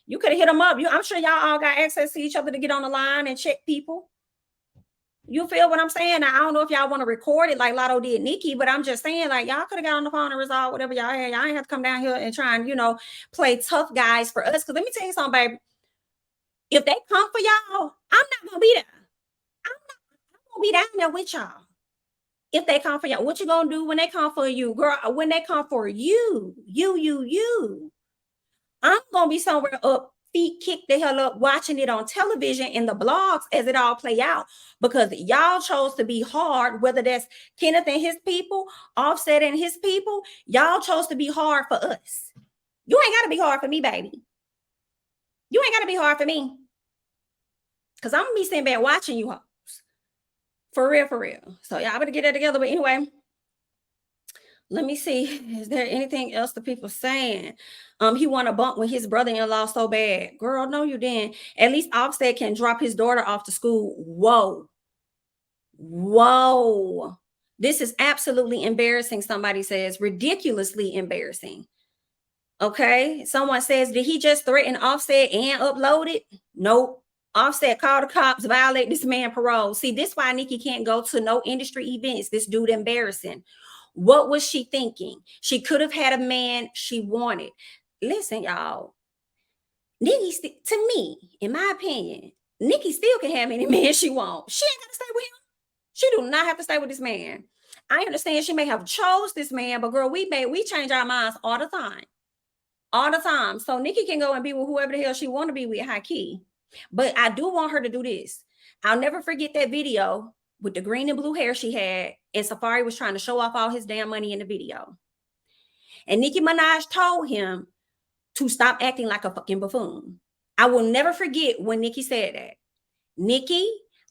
you could have hit them up. I'm sure y'all all got access to each other to get on the line and check people. You feel what I'm saying? Now, I don't know if y'all want to record it like Lotto did Nicki, but I'm just saying, like, y'all could have got on the phone and resolved whatever y'all had. Y'all ain't have to come down here and try and, play tough guys for us. Because let me tell you something, baby. If they come for y'all, I'm not going to be there. I'm going to be down there with y'all. If they come for y'all, what you going to do when they come for you? Girl, when they come for you, I'm going to be somewhere up, feet kicked the hell up, watching it on television and the blogs as it all play out, because y'all chose to be hard, whether that's Kenneth and his people, Offset and his people. Y'all chose to be hard for us. You ain't got to be hard for me, baby. You ain't got to be hard for me, because I'm going to be sitting back watching you hoes. For real, for real. So y'all better get that together. But anyway, let me see. Is there anything else the people saying? He want a bump with his brother-in-law so bad. Girl, no, you didn't. At least Offset can drop his daughter off to school. Whoa. This is absolutely embarrassing, somebody says. Ridiculously embarrassing. Okay. Someone says, did he just threaten Offset and upload it? Nope. Offset called the cops, violate this man parole. See, this is why Nicki can't go to no industry events. This dude embarrassing. What was she thinking? She could have had a man she wanted. Listen, y'all. Nicki, to me, in my opinion, Nicki still can have any man she wants. She ain't got to stay with him. She do not have to stay with this man. I understand she may have chose this man, but girl, we change our minds all the time. All the time. So Nicki can go and be with whoever the hell she want to be with, high key. But I do want her to do this. I'll never forget that video with the green and blue hair she had, and Safari was trying to show off all his damn money in the video. And Nicki Minaj told him to stop acting like a fucking buffoon. I will never forget when Nicki said that. Nicki,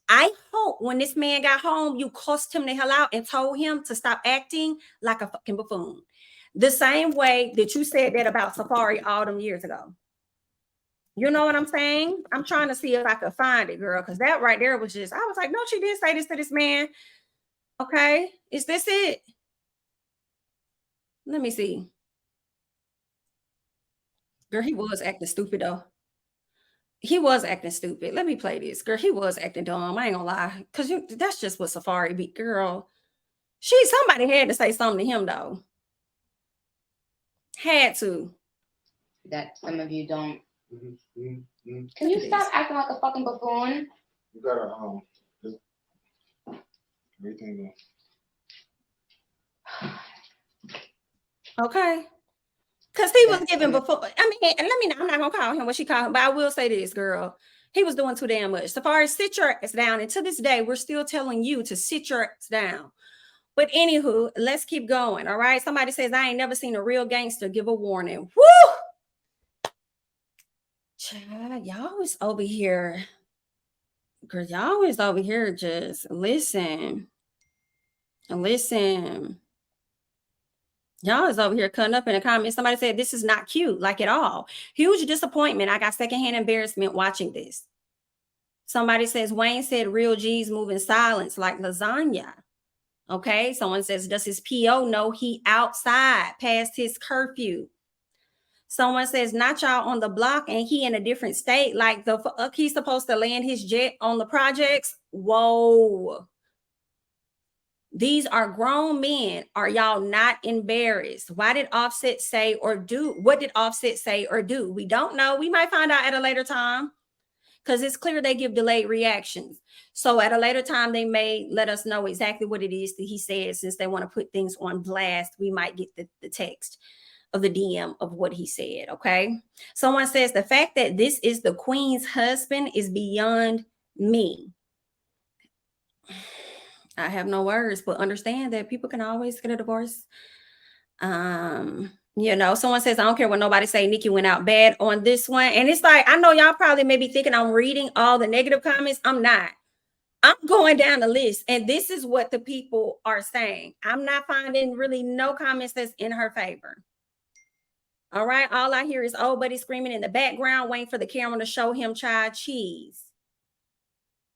I hope when this man got home, you cussed him the hell out and told him to stop acting like a fucking buffoon. The same way that you said that about Safari all them years ago. You know what I'm saying? I'm trying to see if I could find it, girl, because that right there was just, I was like, no, she did say this to this man. Okay, is this it? Let me see. Girl, he was acting stupid, though. He was acting stupid. Let me play this. Girl, he was acting dumb. I ain't gonna lie. Because that's just what Safari be, girl. Somebody had to say something to him, though. Had to. That some of you don't. Can you stop acting like a fucking buffoon? You gotta just everything. Okay. Because he was giving before. I mean, I'm not gonna call him what she called him, but I will say this, girl. He was doing too damn much. Safari, sit your ass down. And to this day, we're still telling you to sit your ass down. But anywho, let's keep going. All right. Somebody says, I ain't never seen a real gangster give a warning. Woo! Child, y'all was over here. Girl, y'all was over here just listen. Y'all is over here cutting up in the comments. Somebody said, this is not cute, like at all. Huge disappointment. I got secondhand embarrassment watching this. Somebody says, Wayne said real G's move in silence like lasagna. Okay. Someone says, does his PO know he outside past his curfew? Someone says, not y'all on the block and he in a different state. Like the fuck he's supposed to land his jet on the projects. Whoa. These are grown men. Are y'all not embarrassed? Why did Offset say or do? What did Offset say or do? We don't know. We might find out at a later time, because it's clear they give delayed reactions. So at a later time, they may let us know exactly what it is that he said. Since they want to put things on blast, we might get the text of the DM of what he said. Okay. Someone says the fact that this is the queen's husband is beyond me. I have no words, but understand that people can always get a divorce. Someone says, I don't care what nobody say, Nicki went out bad on this one. And it's like, I know y'all probably may be thinking I'm reading all the negative comments. I'm not. I'm going down the list, and this is what the people are saying. I'm not finding really no comments that's in her favor. All right. All I hear is old buddy screaming in the background, waiting for the camera to show him child cheese.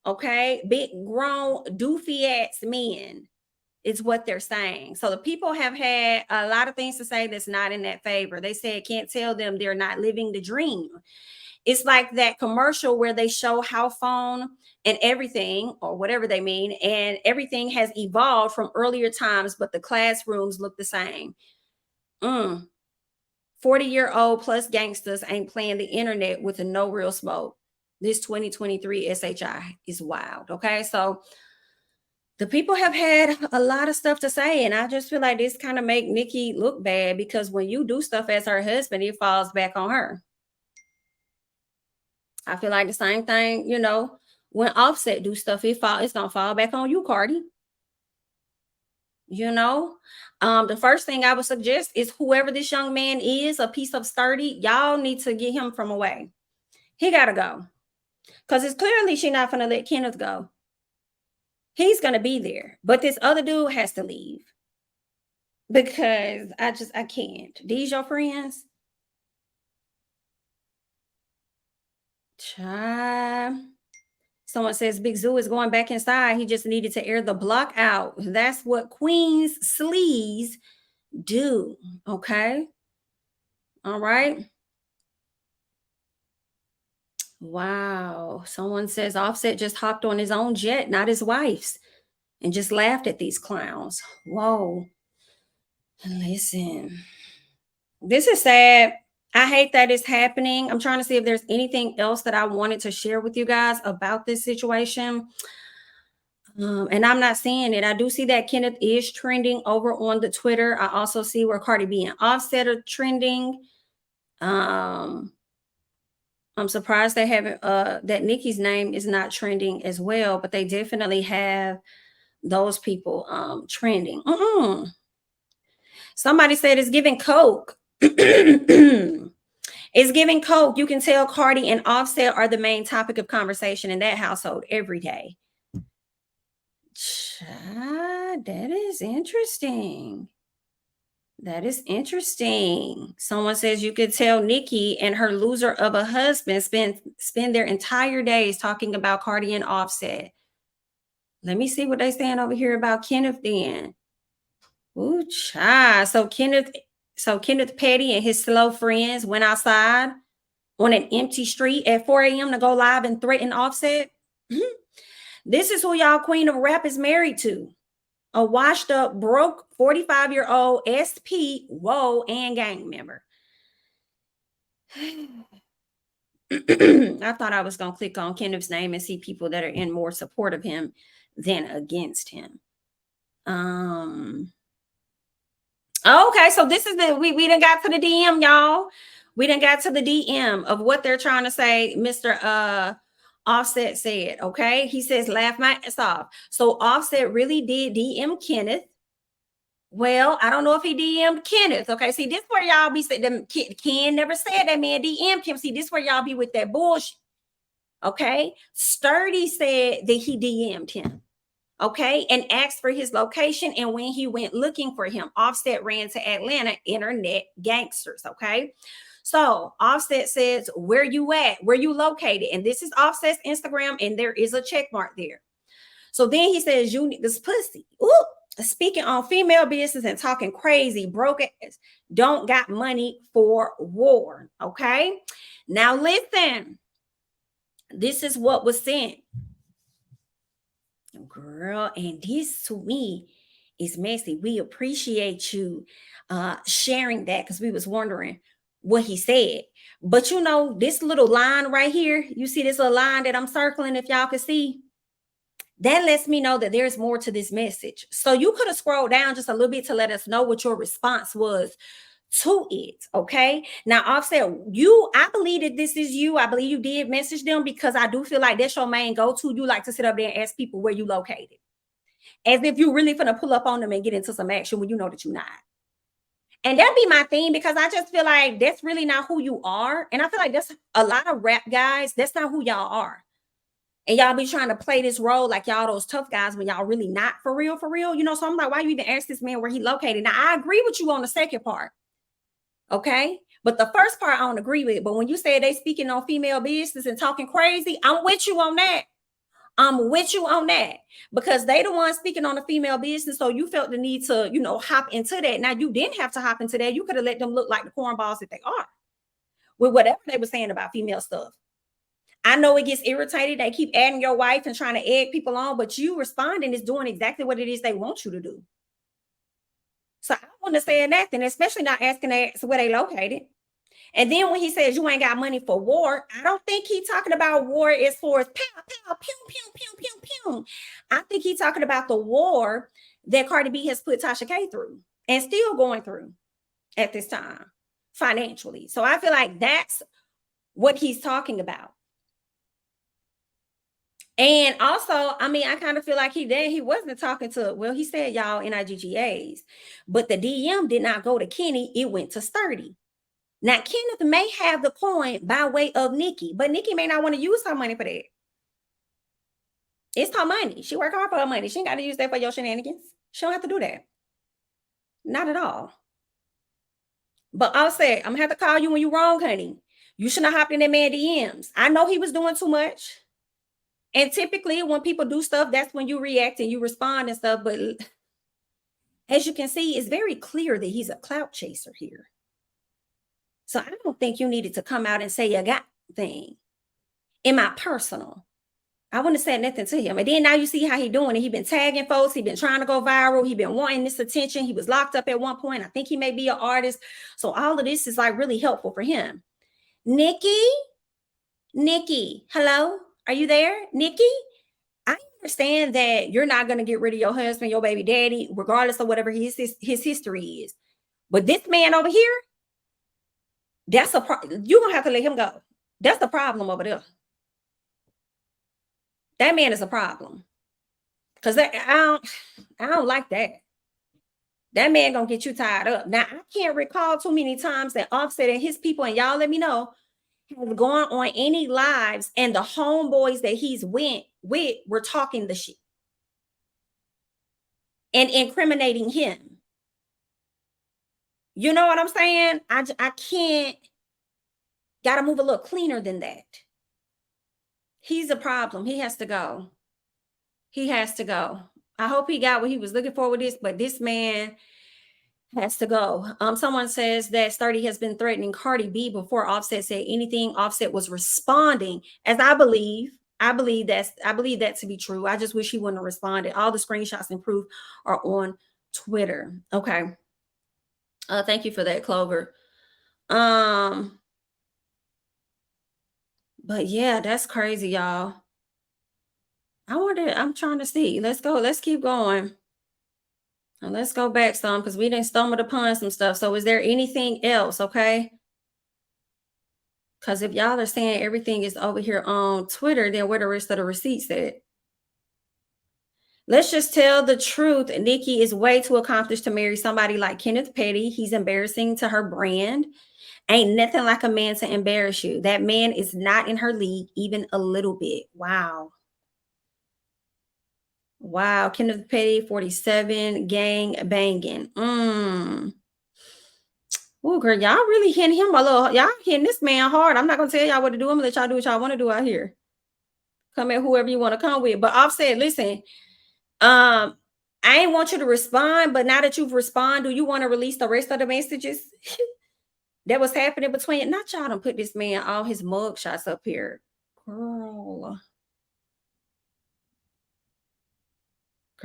Okay. Big grown doofy ass men. It's what they're saying. So the people have had a lot of things to say that's not in that favor. They say it can't tell them they're not living the dream. It's like that commercial where they show how phone and everything, or whatever they mean, and everything has evolved from earlier times, but the classrooms look the same. 40-year-old plus gangsters ain't playing the internet with a no real smoke. This 2023 SHI is wild. Okay, so the people have had a lot of stuff to say, and I just feel like this kind of make Nicki look bad, because when you do stuff as her husband, it falls back on her. I feel like the same thing, you know, when Offset do stuff, it's gonna fall back on you, Cardi. You know, the first thing I would suggest is whoever this young man is, a piece of sturdy, y'all need to get him from away. He gotta go, because it's clearly she not gonna let Kenneth go. He's gonna be there, but this other dude has to leave, because I can't. These your friends? Child. Someone says Big Zoo is going back inside. He just needed to air the block out. That's what Queen's sleaze do. Okay. All right. Wow. Someone says Offset just hopped on his own jet, not his wife's, and just laughed at these clowns. Whoa. Listen, this is sad. I hate that it's happening. I'm trying to see if there's anything else that I wanted to share with you guys about this situation. And I'm not seeing it. I do see that Kenneth is trending over on the Twitter. I also see where Cardi B and Offset are trending. I'm surprised they haven't, that Nicki's name is not trending as well, but they definitely have those people trending. Somebody said it's giving coke. It's giving coke. You can tell Cardi and Offset are the main topic of conversation in that household every day. That is interesting. That is interesting. Someone says you could tell Nicki and her loser of a husband spend their entire days talking about Cardi and Offset. Let me see what they saying over here about Kenneth then. Ooh, child. So Kenneth Petty and his slow friends went outside on an empty street at 4 a.m. to go live and threaten Offset. This is who y'all queen of rap is married to. A washed up, broke 45-year-old SP, whoa, and gang member. I thought I was going to click on Kenneth's name and see people that are in more support of him than against him. Okay, so this is we done got to the DM, y'all. We done got to the DM of what they're trying to say. Mr. Offset said, okay, he says, laugh my ass off. So Offset really did DM Kenneth. Well, I don't know if he DM'd Kenneth. Okay, see, this where y'all be saying, Ken never said that man DM'd him. See, this where y'all be with that bullshit. Okay, Sturdy said that he DM'd him. Okay, and asked for his location. And when he went looking for him, Offset ran to Atlanta, internet gangsters. Okay, so Offset says, where you at? Where you located? And this is Offset's Instagram, and there is a check mark there. So then he says, you need this pussy. Ooh, speaking on female business and talking crazy, broke ass, don't got money for war. Okay, now listen, this is what was sent. Girl, and this to me is messy. We appreciate you sharing that, because we was wondering what he said. But you know, this little line right here, you see this little line that I'm circling, if y'all could see, that lets me know that there's more to this message. So you could have scrolled down just a little bit to let us know what your response was to it. Okay, now Offset, I believe that this is you. I believe you did message them, because I do feel like that's your main go-to. You like to sit up there and ask people where you located, as if you really finna pull up on them and get into some action when you know that you're not. And that'd be my thing, because I just feel like that's really not who you are. And I feel like that's a lot of rap guys, that's not who y'all are. And y'all be trying to play this role like y'all those tough guys when y'all really not for real, you know. So I'm like, why you even ask this man where he located? Now I agree with you on the second part. Okay, but the first part I don't agree with. But when you say they speaking on female business and talking crazy, I'm with you on that. I'm with you on that because they the ones speaking on the female business. So you felt the need to, you know, hop into that. Now you didn't have to hop into that. You could have let them look like the cornballs that they are with whatever they were saying about female stuff. I know it gets irritated. They keep adding your wife and trying to egg people on, but you responding is doing exactly what it is they want you to do. So I don't understand that, then, especially not asking where they located. And then when he says you ain't got money for war, I don't think he's talking about war as far as pow, pow, pew, pew, pew, pew, pew. I think he's talking about the war that Cardi B has put Tasha K through and still going through at this time financially. So I feel like that's what he's talking about. And also, I mean, I kind of feel like he wasn't talking to, well, he said y'all NIGGAs, but the DM did not go to Kenny, it went to Sturdy. Now, Kenneth may have the coin by way of Nicki, but Nicki may not want to use her money for that. It's her money. She worked hard for her money. She ain't got to use that for your shenanigans. She don't have to do that. Not at all. But I'll say, I'm going to have to call you when you're wrong, honey. You shouldn't have hopped in that man DMs. I know he was doing too much. And typically when people do stuff, that's when you react and you respond and stuff. But as you can see, it's very clear that he's a clout chaser here. So I don't think you needed to come out and say you got thing. In my personal, I wouldn't have said nothing to him. And then now you see how he doing it. He been tagging folks. He been trying to go viral. He been wanting this attention. He was locked up at one point. I think he may be an artist. So all of this is like really helpful for him. Nicki, hello? Are you there? Nicki? I understand that you're not going to get rid of your husband, your baby daddy, regardless of whatever his history is. But this man over here, that's a problem. You're going to have to let him go. That's the problem over there. That man is a problem. Because I don't like that. That man going to get you tied up. Now, I can't recall too many times that Offset and his people, and y'all let me know, have gone on any lives and the homeboys that he's went with were talking the shit and incriminating him. You know what I'm saying? I can't. Gotta move a little cleaner than that. He's a problem. He has to go. He has to go. I hope he got what he was looking for with this, but this man has to go. Someone says that Sturdy has been threatening Cardi B before Offset said anything. Offset was responding, as I believe that to be true. I just wish he wouldn't have responded. All the screenshots and proof are on Twitter. Okay. Thank you for that, Clover. But yeah, that's crazy, y'all. I'm trying to see. Let's go. Let's keep going. And let's go back some because we didn't stumble upon some stuff. So is there anything else? Okay. Because if y'all are saying everything is over here on Twitter, then where the rest of the receipts at? Let's just tell the truth. Nicki is way too accomplished to marry somebody like Kenneth Petty. He's embarrassing to her brand. Ain't nothing like a man to embarrass you. That man is not in her league even a little bit. Wow. Wow. Kenneth Petty, 47, gang banging. Oh, girl, y'all really hitting him a little. Y'all hitting this man hard. I'm not going to tell y'all what to do. I'm going to let y'all do what y'all want to do out here. Come at whoever you want to come with. But Offset, listen, I ain't want you to respond, but now that you've responded, do you want to release the rest of the messages that was happening between? Not y'all done put this man all his mug shots up here. Girl,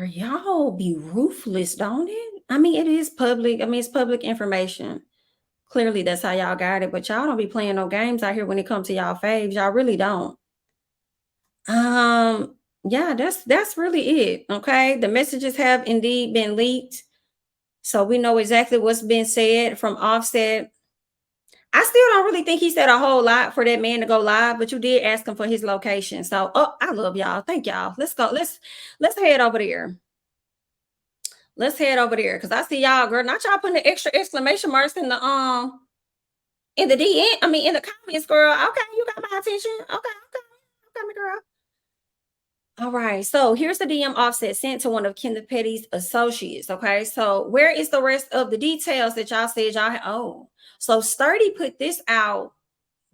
y'all be ruthless, don't it? I mean, it is public. I mean, it's public information. Clearly, that's how y'all got it. But y'all don't be playing no games out here when it comes to y'all faves. Y'all really don't. Yeah, that's really it. Okay. The messages have indeed been leaked. So we know exactly what's been said from Offset. I still don't really think he said a whole lot for that man to go live, but you did ask him for his location. So, I love y'all. Thank y'all. Let's go. Let's head over there. Let's head over there. Cause I see y'all, girl. Not y'all putting the extra exclamation marks in the DM. In the comments, girl. Okay, you got my attention. Okay, my girl. All right, so here's the DM Offset sent to one of Kenneth Petty's associates. Okay, so where is the rest of the details that y'all said y'all had? Oh, so Sturdy put this out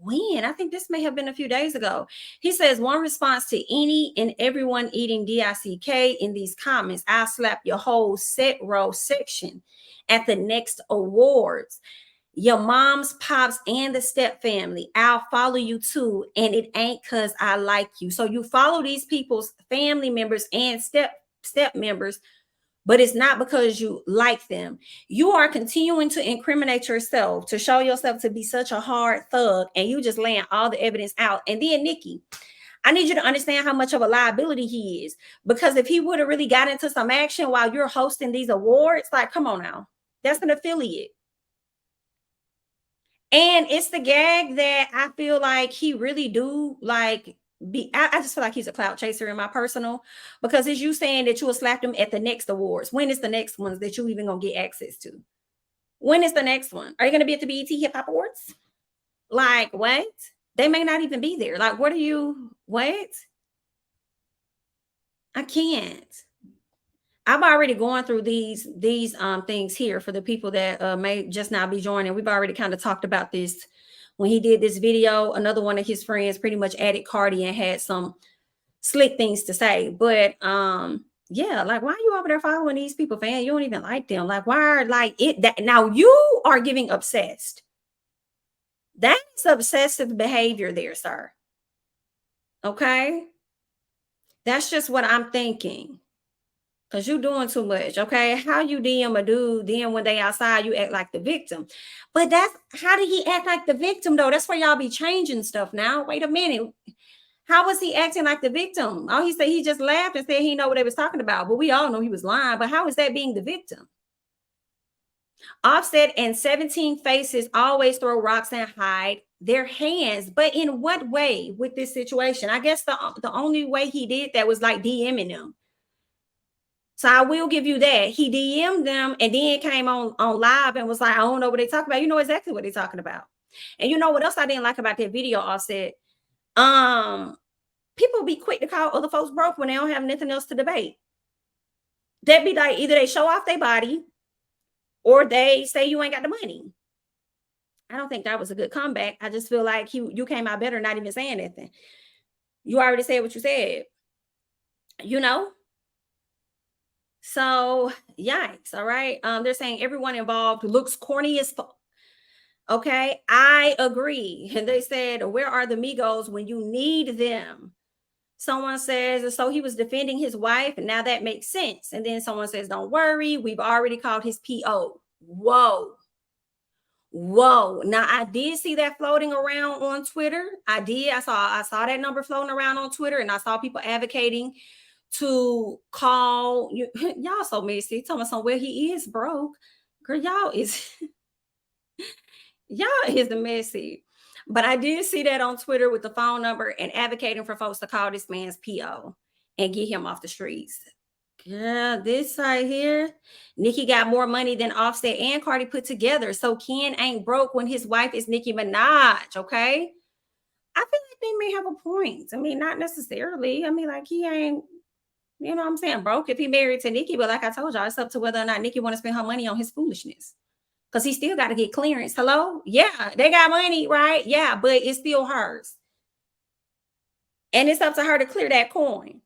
when? I think this may have been a few days ago. He says, one response to any and everyone eating DICK in these comments, I'll slap your whole set row section at the next awards. Your mom's, pops, and the step family. I'll follow you too. And it ain't because I like you. So you follow these people's family members and step members, but it's not because you like them. You are continuing to incriminate yourself, to show yourself to be such a hard thug, and you just laying all the evidence out. And then, Nicki, I need you to understand how much of a liability he is, because if he would have really got into some action while you're hosting these awards, like, come on now, that's an affiliate. And it's the gag that I feel like he really do like I just feel like he's a clout chaser in my personal, because it's you saying that you will slap them at the next awards. When is the next ones that you even gonna get access to? When is the next one? Are you gonna be at the BET Hip Hop Awards? Like, what? They may not even be there. Like, what? I can't. I've already gone through these things here for the people that may just now be joining. We've already kind of talked about this when he did this video. Another one of his friends pretty much added Cardi and had some slick things to say. But yeah, like, why are you over there following these people, fam? You don't even like them. Like, why are like it that now you are giving obsessed? That's obsessive behavior there, sir. Okay. That's just what I'm thinking. Because you're doing too much, okay? How you DM a dude, then when they outside, you act like the victim. But that's, how did he act like the victim, though? That's where y'all be changing stuff now. Wait a minute. How was he acting like the victim? Oh, he said he just laughed and said he know what they was talking about. But we all know he was lying. But how is that being the victim? Offset and 17 Faces always throw rocks and hide their hands. But in what way with this situation? I guess the only way he did that was like DMing them. So I will give you that. He DM'd them and then came on live and was like, I don't know what they talk about. You know exactly what they're talking about. And you know what else I didn't like about that video, Offset? People be quick to call other folks broke when they don't have nothing else to debate. They'd be like, either they show off their body or they say you ain't got the money. I don't think that was a good comeback. I just feel like you came out better not even saying anything. You already said what you said. You know? So, yikes, all right? They're saying everyone involved looks corny as fuck. Okay, I agree. And they said, where are the Migos when you need them? Someone says, so he was defending his wife, and now that makes sense. And then someone says, don't worry, we've already called his PO. Whoa. Now, I did see that floating around on Twitter. I saw that number floating around on Twitter, and I saw people advocating to call you. Y'all so messy. Tell me somewhere he is broke. Girl, y'all is messy. But I did see that on Twitter with the phone number and advocating for folks to call this man's PO and get him off the streets. Yeah, this right here. Nicki got more money than Offset and Cardi put together. So Ken ain't broke when his wife is Nicki Minaj, okay? I feel like they may have a point. I mean, not necessarily. I mean, like, he ain't, you know what I'm saying, broke if he married to Nicki. But like I told y'all, it's up to whether or not Nicki want to spend her money on his foolishness. Because he still got to get clearance. Hello? Yeah, they got money, right? Yeah, but it's still hers. And it's up to her to clear that coin.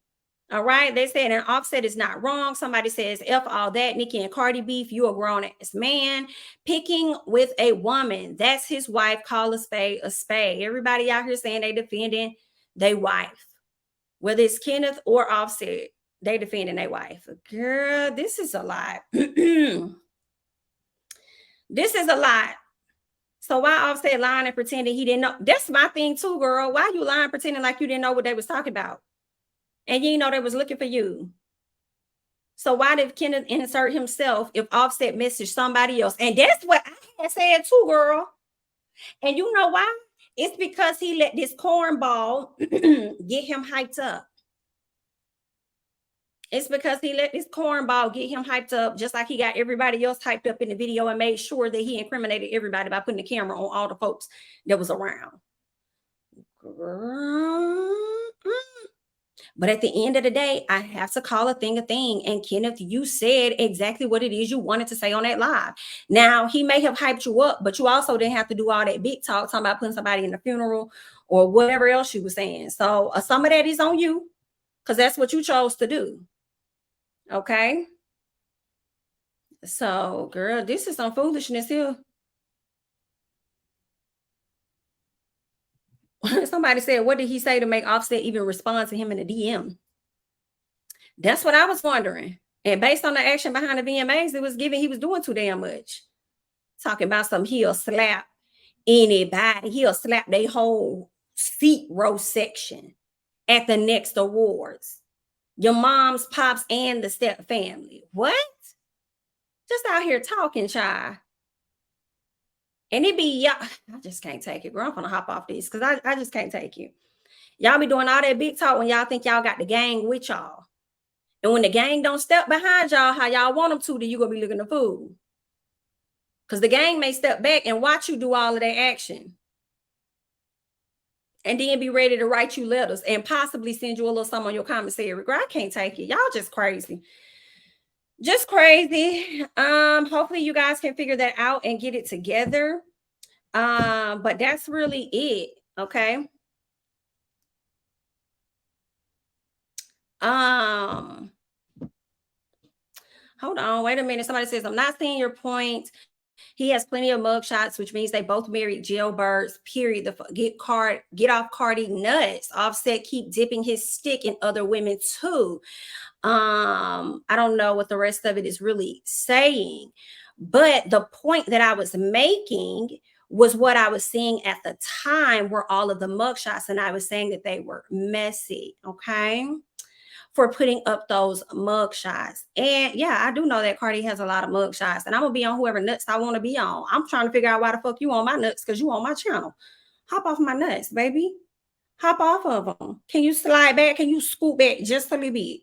All right. They said an Offset is not wrong. Somebody says, F all that. Nicki and Cardi beef. You a grown ass man picking with a woman. That's his wife. Call a spade a spade. Everybody out here saying they defending their wife. Whether it's Kenneth or Offset, they defending their wife. Girl, this is a lot. This is a lot. So why Offset lying and pretending he didn't know? That's my thing too, girl. Why you lying pretending like you didn't know what they was talking about? And you know they was looking for you. So why did Kenneth insert himself if Offset messaged somebody else? And that's what I had said too, girl. And you know why? It's because he let this cornball get him hyped up. It's because he let this cornball get him hyped up, just like he got everybody else hyped up in the video and made sure that he incriminated everybody by putting the camera on all the folks that was around. Girl. But at the end of the day, I have to call a thing a thing. And Kenneth, you said exactly what it is you wanted to say on that live. Now, he may have hyped you up, but you also didn't have to do all that big talk talking about putting somebody in the funeral or whatever else you were saying. So some of that is on you because that's what you chose to do. Okay. So, girl, this is some foolishness here. Somebody said, what did he say to make Offset even respond to him in the DM? That's what I was wondering. And based on the action behind the VMAs, it was given he was doing too damn much. Talking about he'll slap anybody. He'll slap their whole seat row section at the next awards. Your mom's, pops, and the step family. What? Just out here talking, child. And it be y'all. I just can't take it, girl. I'm gonna hop off this because I just can't take it. Y'all be doing all that big talk when y'all think y'all got the gang with y'all. And when the gang don't step behind y'all how y'all want them to, then you gonna be looking a fool. Because the gang may step back and watch you do all of that action. And then be ready to write you letters and possibly send you a little something on your commissary. Girl, I can't take it. Y'all just crazy. Just crazy. Hopefully you guys can figure that out and get it together. But that's really it. Okay. Hold on, wait a minute. Somebody says, I'm not seeing your point. He has plenty of mugshots, which means they both married jailbirds, period. Get off Cardi nuts. Offset keep dipping his stick in other women too. I don't know what the rest of it is really saying, but the point that I was making was what I was seeing at the time were all of the mugshots, and I was saying that they were messy, okay, for putting up those mugshots. And yeah, I do know that Cardi has a lot of mugshots, and I'm gonna be on whoever nuts I want to be on. I'm trying to figure out why the fuck you on my nuts because you on my channel. Hop off my nuts, baby. Hop off of them. Can you slide back? Can you scoot back just a little bit?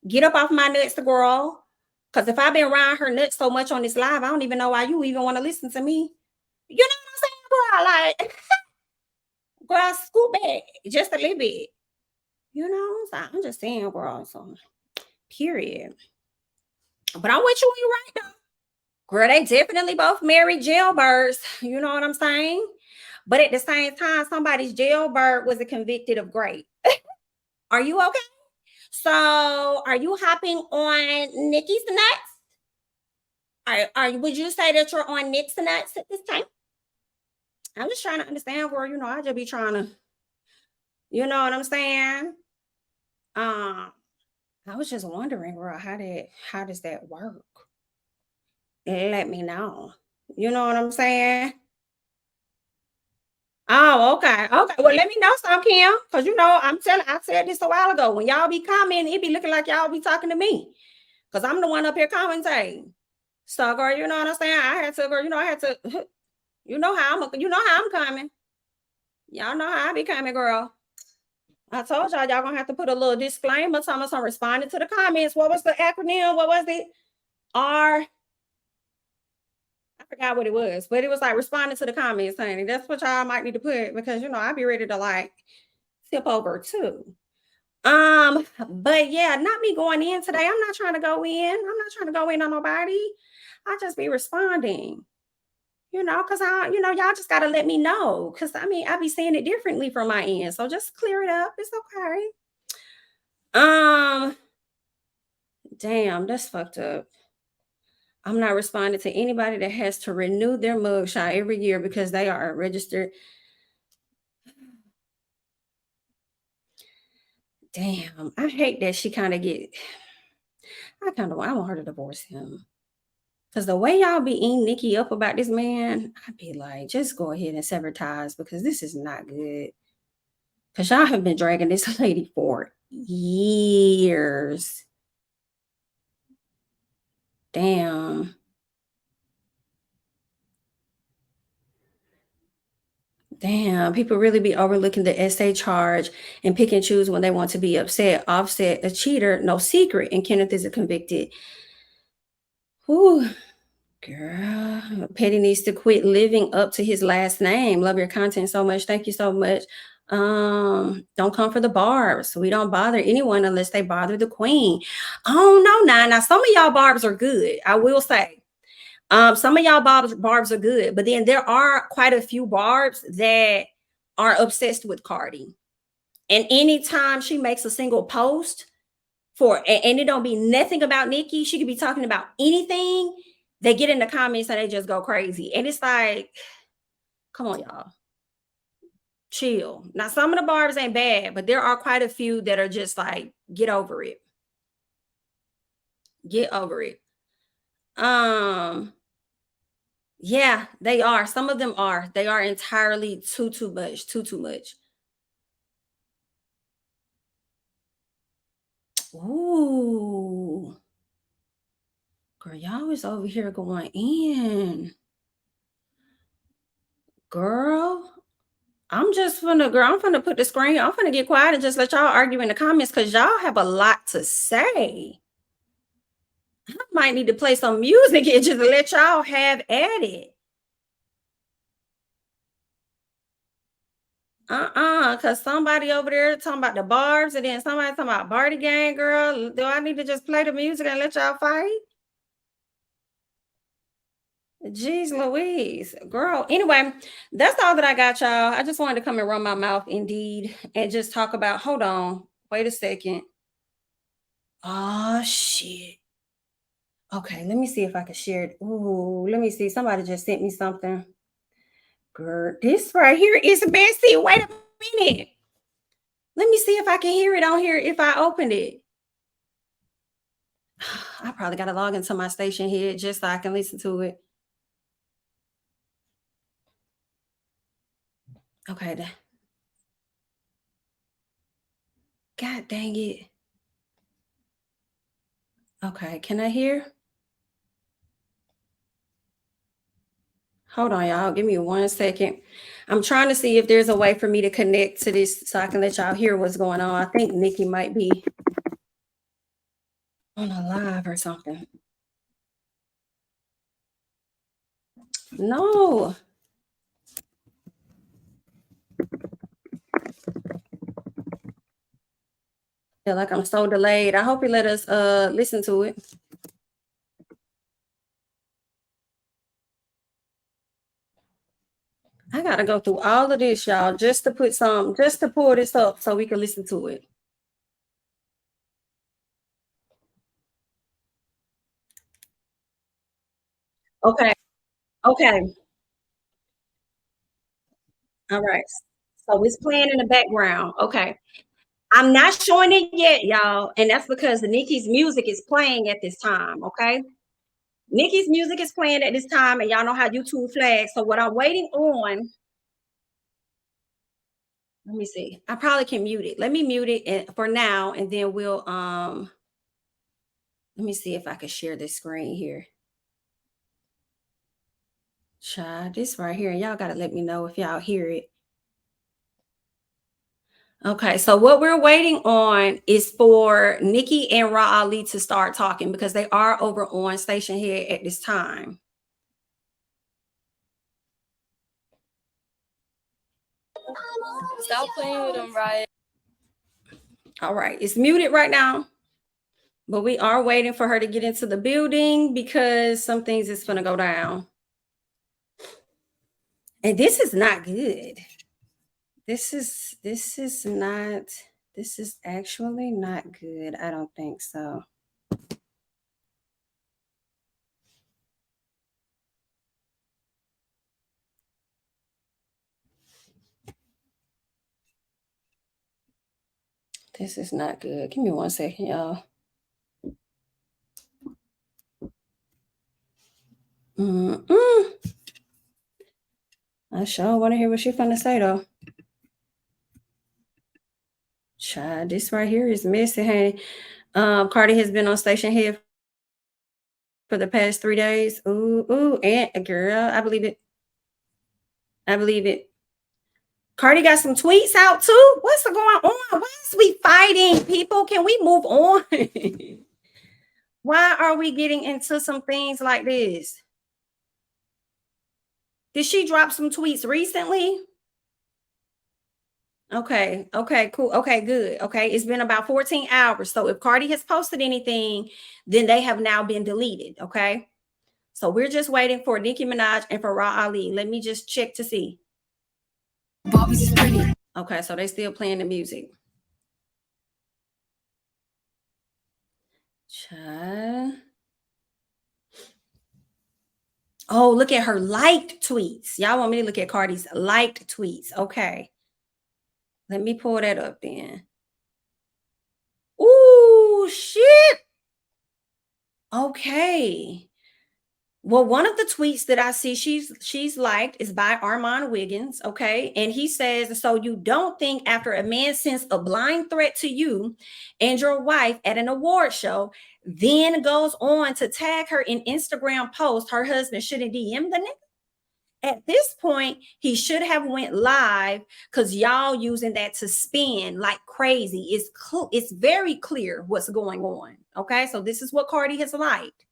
Get up off my nuts, girl. Because if I've been around her nuts so much on this live, I don't even know why you even want to listen to me. You know what I'm saying, girl? Like, girl, scoot back just a little bit. You know, so I'm just saying, girl. So, period. But I'm with you when you're right, though. Girl, they definitely both married jailbirds. You know what I'm saying? But at the same time, somebody's jailbird was convicted of rape. Are you okay? So, are you hopping on Nicki's nuts? Would you say that you're on Nick's nuts at this time? I'm just trying to understand, girl. You know, I just be trying to, you know what I'm saying? I was just wondering, girl, how does that work? Let me know. You know what I'm saying? Oh, okay. Okay. Well, let me know some, Kim. Because you know, I said this a while ago. When y'all be commenting, it be looking like y'all be talking to me. Because I'm the one up here commentating. So, girl, you know what I'm saying? I had to, you know how I'm coming. Y'all know how I be coming, girl. I told y'all gonna have to put a little disclaimer. Thomas, I'm responding to the comments. What was the acronym? What was it? I forgot what it was, but it was like responding to the comments, honey. That's what y'all might need to put because you know I'll be ready to like tip over too. But yeah, not me going in today. I'm not trying to go in. I'm not trying to go in on nobody. I just be responding. You know, because y'all just gotta let me know. Cause I mean, I be seeing it differently from my end. So just clear it up. It's okay. Damn, that's fucked up. I'm not responding to anybody that has to renew their mugshot every year because they are registered. Damn, I hate that she kind of I want her to divorce him. Because the way y'all be eating Nicki up about this man, I'd be like, just go ahead and sever ties because this is not good. Because y'all have been dragging this lady for years. Damn. Damn, people really be overlooking the essay charge and pick and choose when they want to be upset. Offset, a cheater, no secret, and Kenneth is a convicted. Ooh, girl. Petty needs to quit living up to his last name. Love your content so much. Thank you so much. Don't come for the barbs. We don't bother anyone unless they bother the queen. Oh no, now some of y'all barbs are good. I will say. Some of y'all barbs are good, but then there are quite a few barbs that are obsessed with Cardi. And anytime she makes a single post and it don't be nothing about Nicki, she could be talking about anything. They get in the comments and they just go crazy. And it's like, come on, y'all. Chill. Now, some of the barbs ain't bad, but there are quite a few that are just like, get over it. Get over it. Yeah, they are. Some of them are. They are entirely too much. Too much. Ooh. Girl, y'all was over here going in. Girl, I'm finna put the screen. I'm finna get quiet and just let y'all argue in the comments because y'all have a lot to say. I might need to play some music and just let y'all have at it. Because somebody over there talking about the barbs and then somebody talking about Barty Gang, girl. Do I need to just play the music and let y'all fight? Jeez Louise, girl. Anyway, that's all that I got, y'all. I just wanted to come and run my mouth indeed and just talk about, hold on, wait a second. Oh, shit. Okay, let me see if I can share it. Ooh, let me see. Somebody just sent me something. Girl, this right here is Bessie. Wait a minute. Let me see if I can hear it on here if I opened it. I probably got to log into my station here just so I can listen to it. Okay, then. God dang it. Okay, can I hear? Hold on, y'all. Give me 1 second. I'm trying to see if there's a way for me to connect to this so I can let y'all hear what's going on. I think Nicki might be on a live or something. No. Feel like I'm so delayed. I hope you let us listen to it. I gotta go through all of this, y'all, just to pull this up so we can listen to it. Okay. Okay. All right. So it's playing in the background. Okay. I'm not showing it yet, y'all. And that's because Nicki's music is playing at this time. Okay. Nicki's music is playing at this time, and y'all know how YouTube flags. So what I'm waiting on, let me see. I probably can mute it. Let me mute it for now, and then we'll let me see if I can share this screen here. Child, this right here, and y'all gotta let me know if y'all hear it. Okay, so what we're waiting on is for Nicki and Ra Ali to start talking because they are over on Station Head at this time. Stop playing with them, Riot. All right, it's muted right now, but we are waiting for her to get into the building because some things is gonna go down. And this is not good. This is actually not good. I don't think so. This is not good. Give me 1 second, y'all. I sure want to hear what she's gonna say though. Child, this right here is messy, honey. Cardi has been on Station Head for the past 3 days. Ooh, and girl, I believe it. I believe it. Cardi got some tweets out too. What's going on? Why is we fighting, people? Can we move on? Why are we getting into some things like this? Did she drop some tweets recently? Okay. Okay. Cool. Okay. Good. Okay. It's been about 14 hours. So if Cardi has posted anything, then they have now been deleted. Okay. So we're just waiting for Nicki Minaj and for Raw Ali. Let me just check to see. Okay. So they still playing the music. Child. Oh, look at her liked tweets. Y'all want me to look at Cardi's liked tweets. Okay. Let me pull that up then. Ooh, shit. Okay. Well, one of the tweets that I see she's liked is by Armand Wiggins, okay? And he says, so you don't think after a man sends a blind threat to you and your wife at an award show, then goes on to tag her in Instagram post, her husband shouldn't DM the nigga? At this point, he should have went live because y'all using that to spin like crazy. It's very clear what's going on, okay? So this is what Cardi has liked.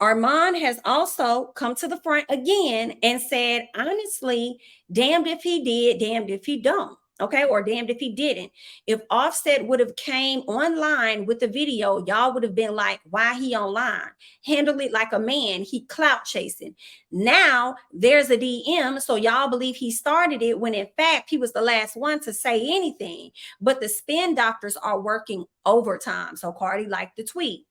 Armand has also come to the front again and said, honestly, damned if he did, damned if he don't. Okay, or damned if he didn't. If Offset would have came online with the video, y'all would have been like, why he online? Handle it like a man. He clout chasing. Now there's a DM, so y'all believe he started it when in fact he was the last one to say anything. But the spin doctors are working overtime. So Cardi liked the tweet.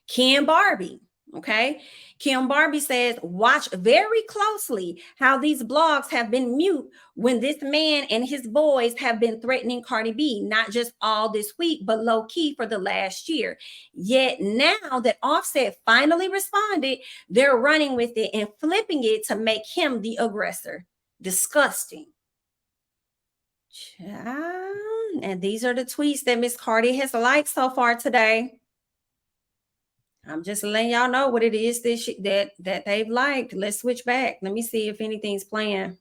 Kim Barbie. Okay. Kim Barbie says, watch very closely how these blogs have been mute when this man and his boys have been threatening Cardi B, not just all this week, but low key for the last year. Yet now that Offset finally responded, they're running with it and flipping it to make him the aggressor. Disgusting. And these are the tweets that Miss Cardi has liked so far today. I'm just letting y'all know what it is that they've liked. Let's switch back. Let me see if anything's playing.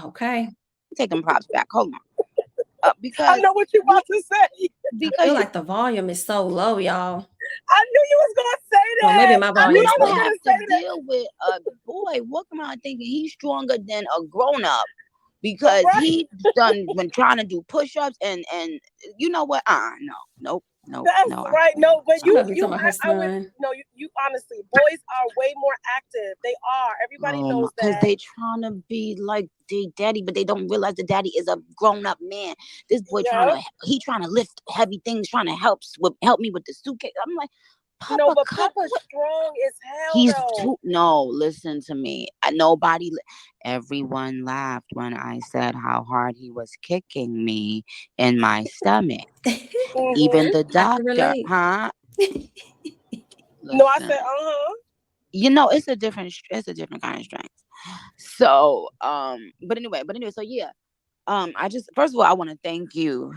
Okay. Taking props back. Hold on. Because I know what you're about to say. Because I feel like the volume is so low, y'all. I knew you was gonna say that. Well, maybe my volume you is don't low. have to deal with a boy walking around thinking he's stronger than a grown-up. Because he's been trying to do push-ups and you know what? Nope. That's right. No, but you honestly, boys are way more active. They are. Everybody knows that. Because they trying to be like their daddy, but they don't realize the daddy is a grown-up man. This boy trying to lift heavy things, trying to help me with the suitcase. I'm like, Papa, no, but Papa's strong as hell. He's listen to me. Everyone laughed when I said how hard he was kicking me in my stomach. Even the doctor, huh? No, I said, You know, it's a different kind of strength. So, but anyway, so yeah. I just, first of all, I want to thank you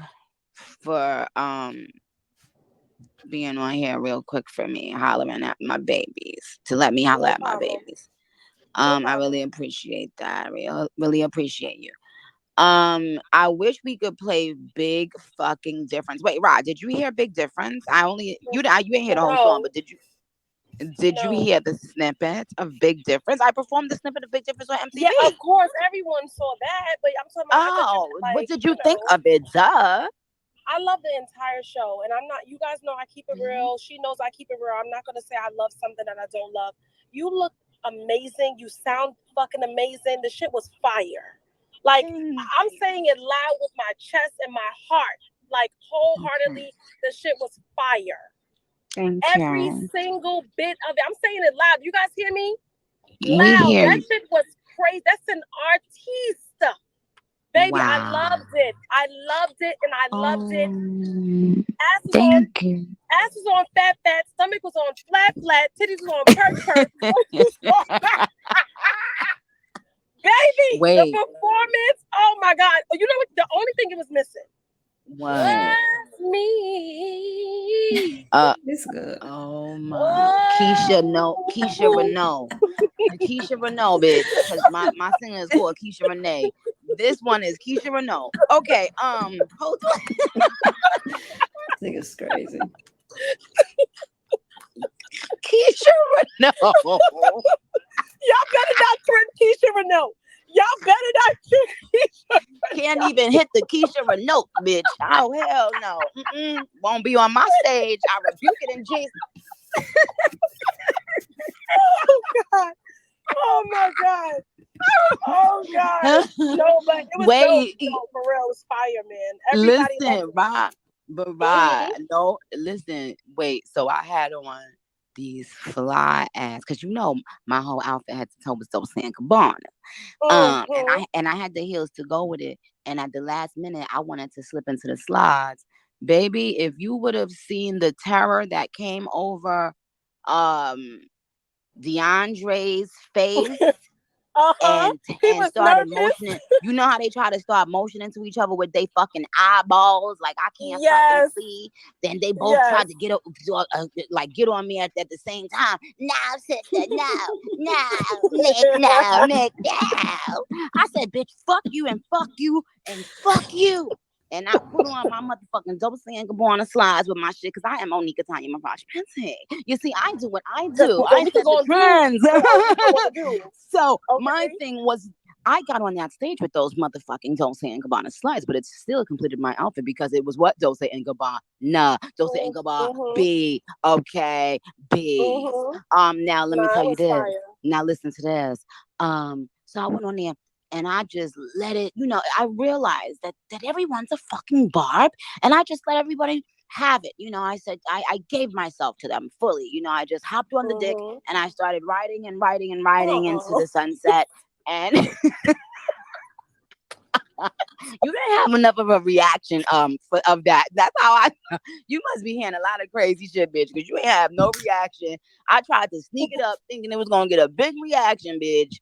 for being on here real quick for me, hollering at my babies, to let me holler at my babies. I really appreciate that. I really appreciate you. I wish we could play Big Fucking Difference. Wait, Rod, did you hear Big Difference? You ain't hear the whole song, but did you hear the snippet of Big Difference? I performed the snippet of Big Difference on MTV. Yeah, of course, everyone saw that, but I'm talking about. What did you think of it? Duh. I love the entire show, and I'm not. You guys know I keep it real. She knows I keep it real. I'm not gonna say I love something that I don't love. You look amazing. You sound fucking amazing. The shit was fire. Like I'm saying it loud with my chest and my heart, like wholeheartedly. The shit was fire. Every single bit of it. I'm saying it loud. You guys hear me? Loud. That shit was crazy. That's an artiste. Baby, wow. I loved it, and I loved it. Ass was on fat, stomach was on flat, titties was on perk. Baby, the performance, oh my God. You know what? The only thing it was missing. What? Me. It's good. Oh my. Keisha Renault. Keisha Renault, bitch. Because my singer is called Keisha Renee. This one is Keisha Renault. Okay, hold on. This nigga's crazy. Keisha Renault. Y'all better not threaten Keisha Renault. better not shoot Keisha. Can't even hit the Keisha note, bitch. Oh, hell no. Won't be on my stage. I rebuke it in Jesus. Oh, God. Oh, my God. Oh, God. No, but it was Wait. dope. For real, it was fire, man. Everybody Listen, Rob. But Rob, no, listen, wait. So I had on these fly ass, because you know my whole outfit had to toe was so San Cabana. And I had the heels to go with it. And at the last minute, I wanted to slip into the slides. Baby, if you would have seen the terror that came over DeAndre's face and started motioning. You know how they try to start motioning to each other with they fucking eyeballs, like I can't fucking see. Then they both tried to get up, like get on me at the same time. No, sister, no, Nick, no. I said, bitch, fuck you and fuck you and fuck you. And I put on my motherfucking double San Gabbana slides with my shit because I am Monica Tanya Mirage Pente. You see, I do what I do. I set the trends. So my thing was, I got on that stage with those motherfucking Dolce & Gabbana slides, but it still completed my outfit because it was what? Dolce & Gabbana. Dolce & Gabbana. B. Okay. B. Now let me tell you this. Now listen to this. So I went on there. And I just let it, you know, I realized that everyone's a fucking barb. And I just let everybody have it. You know, I said, I gave myself to them fully. You know, I just hopped on the dick and I started riding and riding and riding into the sunset. And you didn't have enough of a reaction of that. That's how you must be hearing a lot of crazy shit, bitch, because you ain't have no reaction. I tried to sneak it up thinking it was going to get a big reaction, bitch.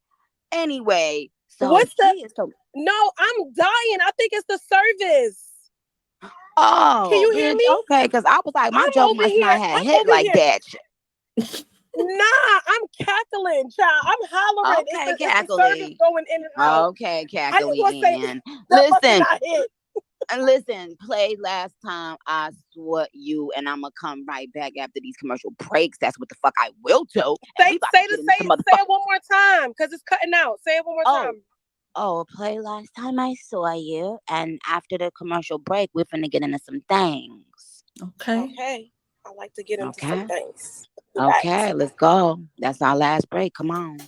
Anyway. So what's that? No, I'm dying. I think it's the service. Oh, can you hear me? Okay, because I was like, my joke must not have hit like that. Nah, I'm cackling, child. I'm hollering. Okay, it's the service going in and out. Okay, cackling. Listen, and listen, played last time. I swore you, and I'm gonna come right back after these commercial breaks. That's what the fuck I will do. Say it one more time, because it's cutting out. Say it one more time. Oh, play last time I saw you, and after the commercial break, we're finna get into some things. Okay. I like to get into some things. Okay, let's go. That's our last break. Come on.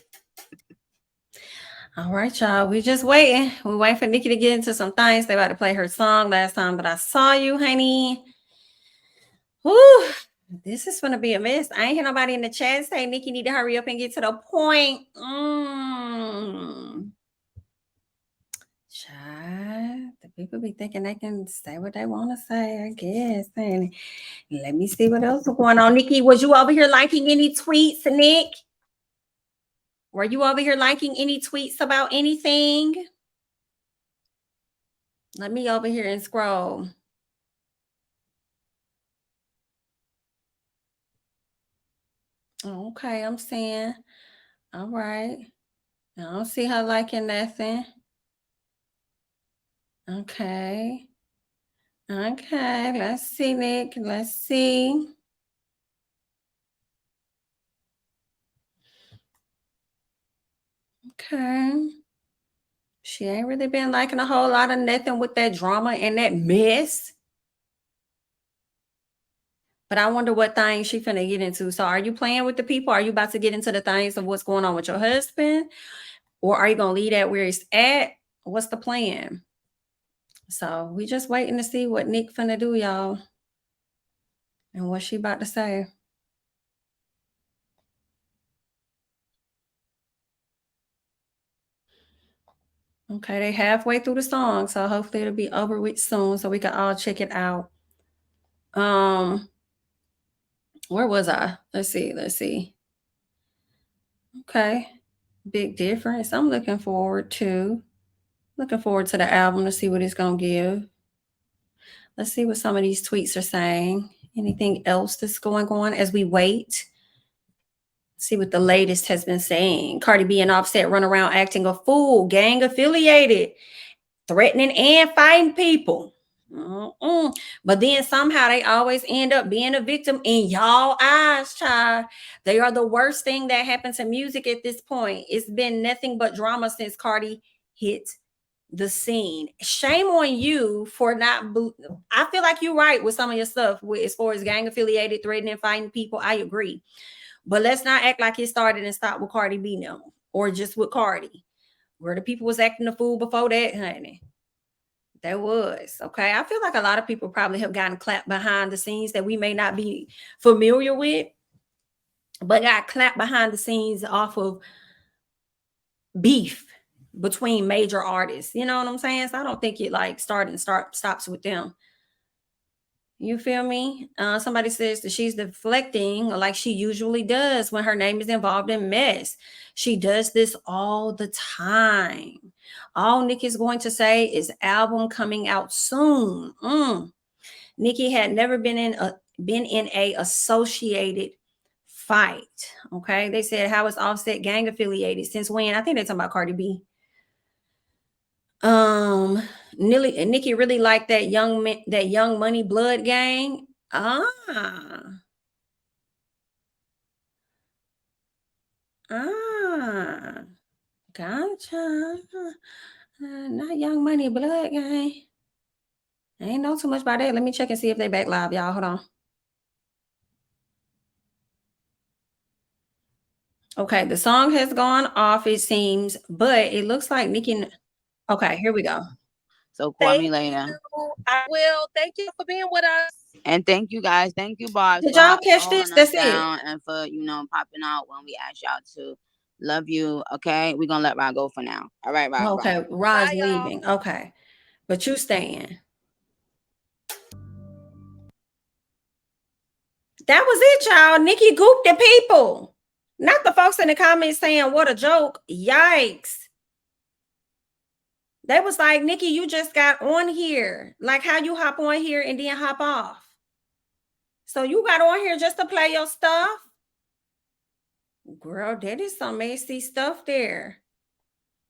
All right, y'all. We just waiting. We waiting for Nicki to get into some things. They about to play her song last time that I saw you, honey. Whew. This is gonna be a mess. I ain't hear nobody in the chat say Nicki need to hurry up and get to the point. Child, the people be thinking they can say what they want to say, I guess. And let me see what else is going on. Nicki, was you over here liking any tweets, Nick? Were you over here liking any tweets about anything? Let me over here and scroll. Okay, I'm seeing. All right. I don't see her liking nothing. Okay. Let's see, Nick. Let's see. Okay. She ain't really been liking a whole lot of nothing with that drama and that mess. But I wonder what things she finna get into. So are you playing with the people? Are you about to get into the things of what's going on with your husband? Or are you going to leave that where it's at? What's the plan? So we just waiting to see what Nick finna do, y'all. And what she about to say. Okay, they halfway through the song, so hopefully it'll be over with soon so we can all check it out. Where was I? Let's see. Okay, big difference. I'm looking forward to the album to see what it's gonna give. Let's see what some of these tweets are saying. Anything else that's going on as we wait? See what the latest has been saying. Cardi B and Offset run around acting a fool, gang affiliated, threatening and fighting people. But then somehow they always end up being a victim in y'all eyes, child. They are the worst thing that happened to music at this point. It's been nothing but drama since Cardi hit the scene. Shame on you for not. I feel like you're right with some of your stuff as far as gang affiliated, threatening, fighting people. I agree. But let's not act like it started and stopped with Cardi B now, or just with Cardi. Where the people was acting the fool before that, honey. There was. Okay. I feel like a lot of people probably have gotten clapped behind the scenes that we may not be familiar with, but got clapped behind the scenes off of beef between major artists. You know what I'm saying? So I don't think it like stops with them. You feel me? Somebody says that she's deflecting like she usually does when her name is involved in mess. She does this all the time. All Nicki's going to say is album coming out soon. Nicki had never been in a associated fight. Okay, they said how is Offset gang affiliated since when? I think they're talking about Cardi B. Nicki really liked that young money blood gang. Gotcha. Not young money blood gang. I ain't know too much about that. Let me check and see if they back live, y'all. Hold on. Okay, the song has gone off, it seems, but it looks like Nicki. Okay, here we go. So call me later. I will. Thank you for being with us. And thank you guys. Thank you, Barbs. Did y'all catch this? That's it. And for, popping out when we asked y'all to. Love you. Okay. We're going to let Rod go for now. All right, Rod. Okay. Rod's leaving. Okay. But you staying. That was it, y'all. Nicki gooped the people. Not the folks in the comments saying, what a joke. Yikes. They was like, Nicki, you just got on here. Like how you hop on here and then hop off. So you got on here just to play your stuff? Girl, that is some messy stuff there.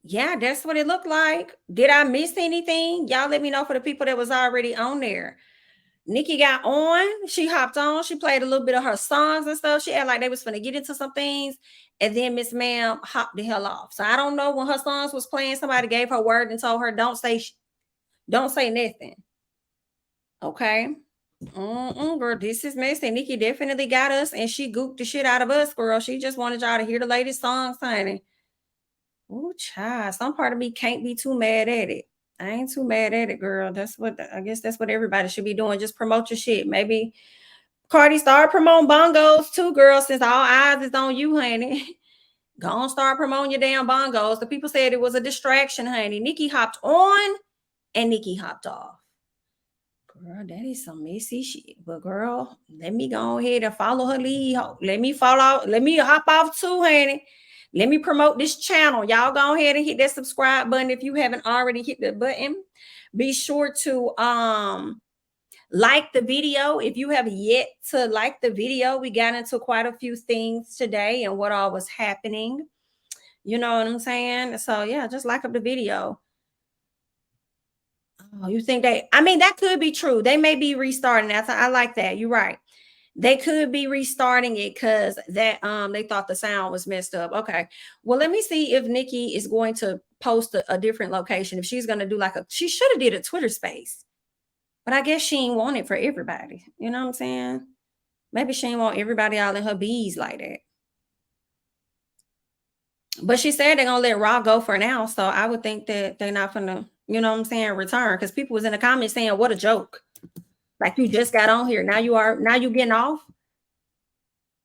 Yeah, that's what it looked like. Did I miss anything? Y'all let me know for the people that was already on there. Nicki got on. She hopped on. She played a little bit of her songs and stuff. She acted like they was finna get into some things. And then Miss Ma'am hopped the hell off. So I don't know, when her songs was playing, somebody gave her word and told her, don't say nothing. Okay. Girl, this is messy. Nicki definitely got us, and she gooped the shit out of us, girl. She just wanted y'all to hear the latest songs, honey. Ooh, child. Some part of me can't be too mad at it. I ain't too mad at it, girl. I guess that's what everybody should be doing. Just promote your shit. Maybe Cardi start promoting bongos too, girl, since all eyes is on you, honey. Go on, start promoting your damn bongos. The people said it was a distraction, honey. Nicki hopped on and Nicki hopped off. Girl, that is some messy shit. But girl, let me go ahead and follow her lead. Let me follow. Let me hop off too, honey. Let me promote this channel. Y'all go ahead and hit that subscribe button if you haven't already hit the button. Be sure to like the video. If you have yet to like the video, we got into quite a few things today and what all was happening. You know what I'm saying? So yeah, just like up the video. Oh, you think that could be true. They may be restarting that. I like that. You're right. They could be restarting it because that they thought the sound was messed up. Okay. Well, let me see if Nicki is going to post a different location. If she's going to do she should have did a Twitter space. But I guess she ain't want it for everybody. You know what I'm saying? Maybe she ain't want everybody all in her bees like that. But she said they're going to let Raw go for now. So I would think that they're not going to, you know what I'm saying, return. Because people was in the comments saying, what a joke. Like you just got on here. Now you getting off.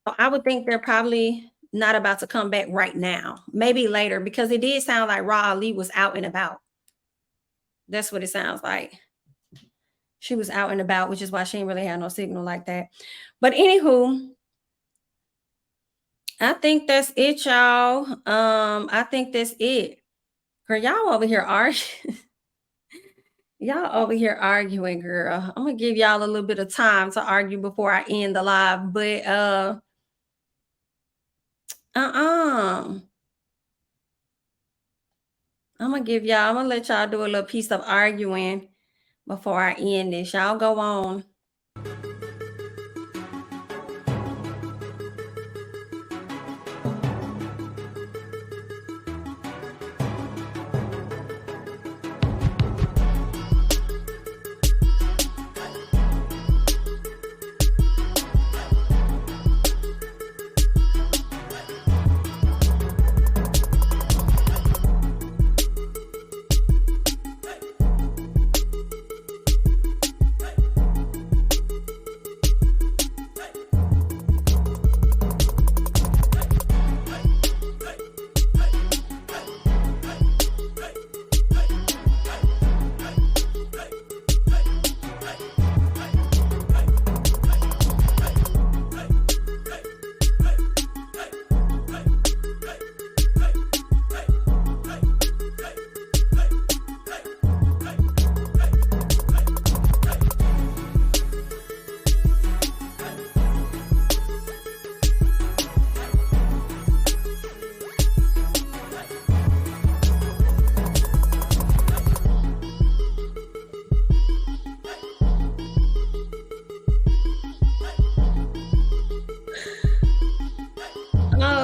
So I would think they're probably not about to come back right now. Maybe later, because it did sound like Raw Ali was out and about. That's what it sounds like. She was out and about, which is why she didn't really have no signal like that. But anywho, I think that's it, y'all. I think that's it. Girl, y'all over here arguing. Y'all over here arguing, girl. I'm going to give y'all a little bit of time to argue before I end the live. But, I'm going to let y'all do a little piece of arguing before I end this. Y'all go on.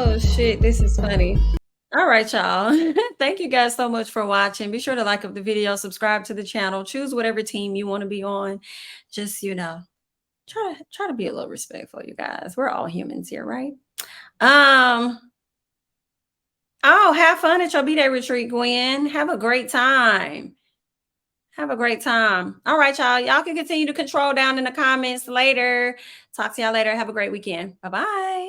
Oh shit, this is funny. All right, y'all. Thank you guys so much for watching. Be sure to like up the video, subscribe to the channel, choose whatever team you want to be on. Just, you know, try to be a little respectful, you guys. We're all humans here, right? Oh, have fun at your B-Day retreat, Gwen. Have a great time. Have a great time. All right, y'all. Y'all can continue to control down in the comments later. Talk to y'all later. Have a great weekend. Bye-bye.